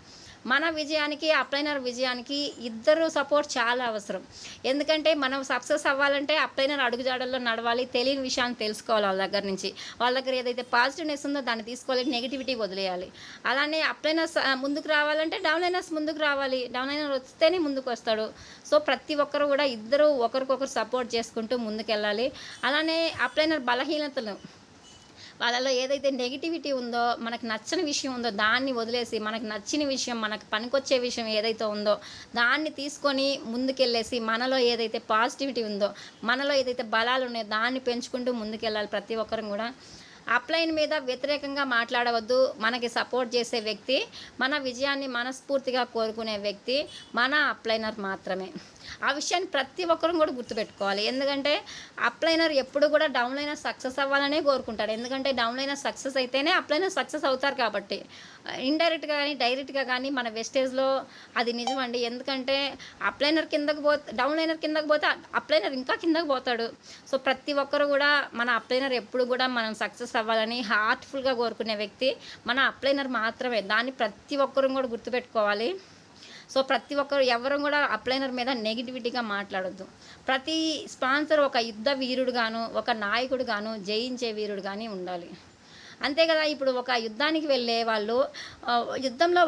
మన విజయానికి అప్లైనర్ విజయానికి ఇద్దరు సపోర్ట్ చాలా అవసరం. ఎందుకంటే మనం సక్సెస్ అవ్వాలంటే అప్లైనర్ అడుగుజాడల్లో నడవాలి, తెలియని విషయాన్ని తెలుసుకోవాలి వాళ్ళ దగ్గర నుంచి. వాళ్ళ దగ్గర ఏదైతే పాజిటివ్నెస్ ఉందో దాన్ని తీసుకోవాలి, నెగిటివిటీ వదిలేయాలి. అలానే అప్లైనర్స్ ముందుకు రావాలంటే డౌన్లైనర్స్ ముందుకు రావాలి, డౌన్లైనర్ వస్తేనే ముందుకు వస్తాడు. సో ప్రతి ఒక్కరు కూడా ఇద్దరు ఒకరికొకరు సపోర్ట్ చేసుకుంటూ ముందుకెళ్ళాలి. అలానే అప్లైనర్ బలహీనతలు వాళ్ళలో ఏదైతే నెగిటివిటీ ఉందో, మనకు నచ్చని విషయం ఉందో దాన్ని వదిలేసి మనకు నచ్చిన విషయం, మనకు పనికొచ్చే విషయం ఏదైతే ఉందో దాన్ని తీసుకొని ముందుకెళ్ళేసి మనలో ఏదైతే పాజిటివిటీ ఉందో, మనలో ఏదైతే బలాలు ఉన్నాయో దాన్ని పెంచుకుంటూ ముందుకెళ్ళాలి. ప్రతి ఒక్కరం కూడా అప్లైన్ మీద వ్యతిరేకంగా మాట్లాడవద్దు. మనకి సపోర్ట్ చేసే వ్యక్తి, మన విజయాన్ని మనస్ఫూర్తిగా కోరుకునే వ్యక్తి మన అప్లైనర్ మాత్రమే. ఆ విషయాన్ని ప్రతి ఒక్కరూ కూడా గుర్తుపెట్టుకోవాలి. ఎందుకంటే అప్లైనర్ ఎప్పుడు కూడా డౌన్లైనర్ సక్సెస్ అవ్వాలనే కోరుకుంటాడు. ఎందుకంటే డౌన్లైనర్ సక్సెస్ అయితేనే అప్లైనర్ సక్సెస్ అవుతారు కాబట్టి. ఇండైరెక్ట్గా కానీ డైరెక్ట్గా కానీ మన వెస్టేజ్లో అది నిజమండి. ఎందుకంటే అప్లైనర్ కిందకు డౌన్లైనర్ కిందకు పోతే అప్లైనర్ ఇంకా కిందకు పోతాడు. సో ప్రతి ఒక్కరు కూడా మన అప్లైనర్ ఎప్పుడు కూడా మనం సక్సెస్ అవ్వాలని హార్ట్ఫుల్గా కోరుకునే వ్యక్తి మన అప్లైనర్ మాత్రమే. దాన్ని ప్రతి ఒక్కరూ కూడా గుర్తుపెట్టుకోవాలి. సో ప్రతి ఒక్కరు ఎవరు కూడా అప్లైనర్ మీద నెగిటివిటీగా మాట్లాడొద్దు. ప్రతి స్పాన్సర్ ఒక యుద్ధ వీరుడుగాను, ఒక నాయకుడుగాను, జయించే వీరుడు కానీ ఉండాలి. అంతే కదా. ఇప్పుడు ఒక యుద్ధానికి వెళ్ళే వాళ్ళు యుద్ధంలో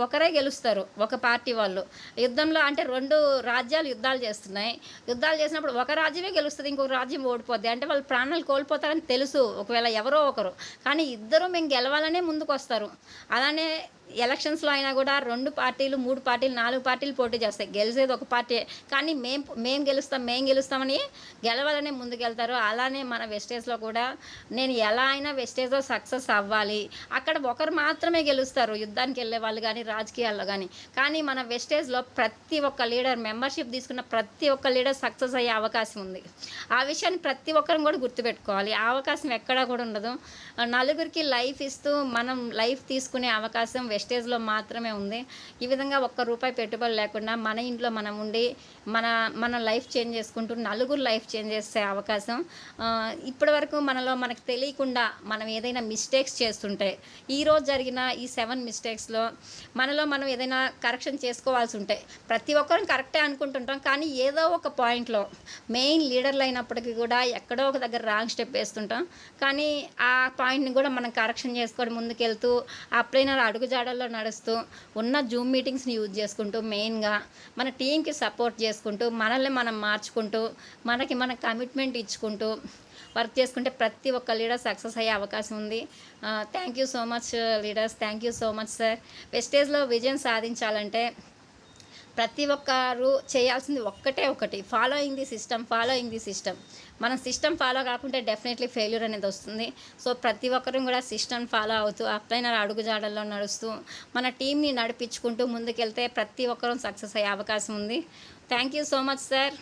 ఒకరే గెలుస్తారు, ఒక పార్టీ వాళ్ళు. యుద్ధంలో అంటే 2 రాజ్యాలు యుద్ధాలు చేస్తున్నాయి. యుద్ధాలు చేసినప్పుడు ఒక రాజ్యమే గెలుస్తుంది, ఇంకొక రాజ్యం ఓడిపోద్ది. అంటే వాళ్ళు ప్రాణాలు కోల్పోతారని తెలుసు ఒకవేళ ఎవరో ఒకరు, కానీ ఇద్దరు మేము గెలవాలనే ముందుకు వస్తారు. అలానే ఎలక్షన్స్లో అయినా కూడా 2 పార్టీలు 3 పార్టీలు 4 పార్టీలు పోటీ చేస్తాయి, గెలిచేది ఒక పార్టీ. కానీ మేము గెలుస్తామని గెలవాలనే ముందుకెళ్తారు. అలానే మన వెస్టేజ్లో కూడా నేను ఎలా అయినా వెస్టేజ్లో సక్సెస్ అవ్వాలి, అక్కడ ఒకరు మాత్రమే గెలుస్తారు యుద్ధానికి వెళ్ళే వాళ్ళు కానీ రాజకీయాల్లో కానీ మన వెస్టేజ్లో ప్రతి ఒక్క లీడర్, మెంబర్షిప్ తీసుకున్న ప్రతి ఒక్క లీడర్ సక్సెస్ అయ్యే అవకాశం ఉంది. ఆ విషయాన్ని ప్రతి ఒక్కరం కూడా గుర్తుపెట్టుకోవాలి. ఆ అవకాశం ఎక్కడా కూడా ఉండదు. నలుగురికి లైఫ్ ఇస్తూ మనం లైఫ్ తీసుకునే అవకాశం వెస్టేజ్లో మాత్రమే ఉంది. ఈ విధంగా ₹1 పెట్టుబడి లేకుండా మన ఇంట్లో మనం ఉండి మన లైఫ్ చేంజ్ చేసుకుంటూ నలుగురు లైఫ్ చేంజ్ చేసే అవకాశం ఇప్పటి వరకు మనకు తెలియకుండా మనం ఏదైనా మిస్టేక్స్ చేస్తుంటే, ఈరోజు జరిగిన ఈ 7 మిస్టేక్స్లో మనలో మనం ఏదైనా కరెక్షన్ చేసుకోవాల్సి ఉంటే, ప్రతి ఒక్కరం కరెక్టే అనుకుంటుంటాం, కానీ ఏదో ఒక పాయింట్లో మెయిన్ లీడర్లు అయినప్పటికీ కూడా ఎక్కడో ఒక దగ్గర రాంగ్ స్టెప్ వేస్తుంటాం. కానీ ఆ పాయింట్ని కూడా మనం కరెక్షన్ చేసుకొని ముందుకెళ్తూ అప్లైనర్ అడుగుజాడల్లో నడుస్తూ ఉన్న జూమ్ మీటింగ్స్ని యూజ్ చేసుకుంటూ మెయిన్గా మన టీంకి సపోర్ట్ చేసుకుంటూ మనల్ని మనం మార్చుకుంటూ మన కమిట్మెంట్ ఇచ్చుకుంటూ వర్క్ చేసుకుంటే ప్రతి ఒక్క లీడర్ సక్సెస్ అయ్యే అవకాశం ఉంది. Thank you so much leaders, thank you so much sir. వెస్టేజ్లో విజయం సాధించాలంటే ప్రతి ఒక్కరు చేయాల్సింది ఒకటి, ఫాలోయింగ్ ది సిస్టమ్. మనం సిస్టమ్ ఫాలో కాకుంటే డెఫినెట్లీ ఫెయిల్యూర్ అనేది వస్తుంది. సో ప్రతి ఒక్కరూ కూడా సిస్టమ్ ఫాలో అవుతూ అప్లైనర్ అడుగుజాడల్లో నడుస్తూ మన టీంని నడిపించుకుంటూ ముందుకెళ్తే ప్రతి ఒక్కరూ సక్సెస్ అయ్యే అవకాశం ఉంది. Thank you so much sir.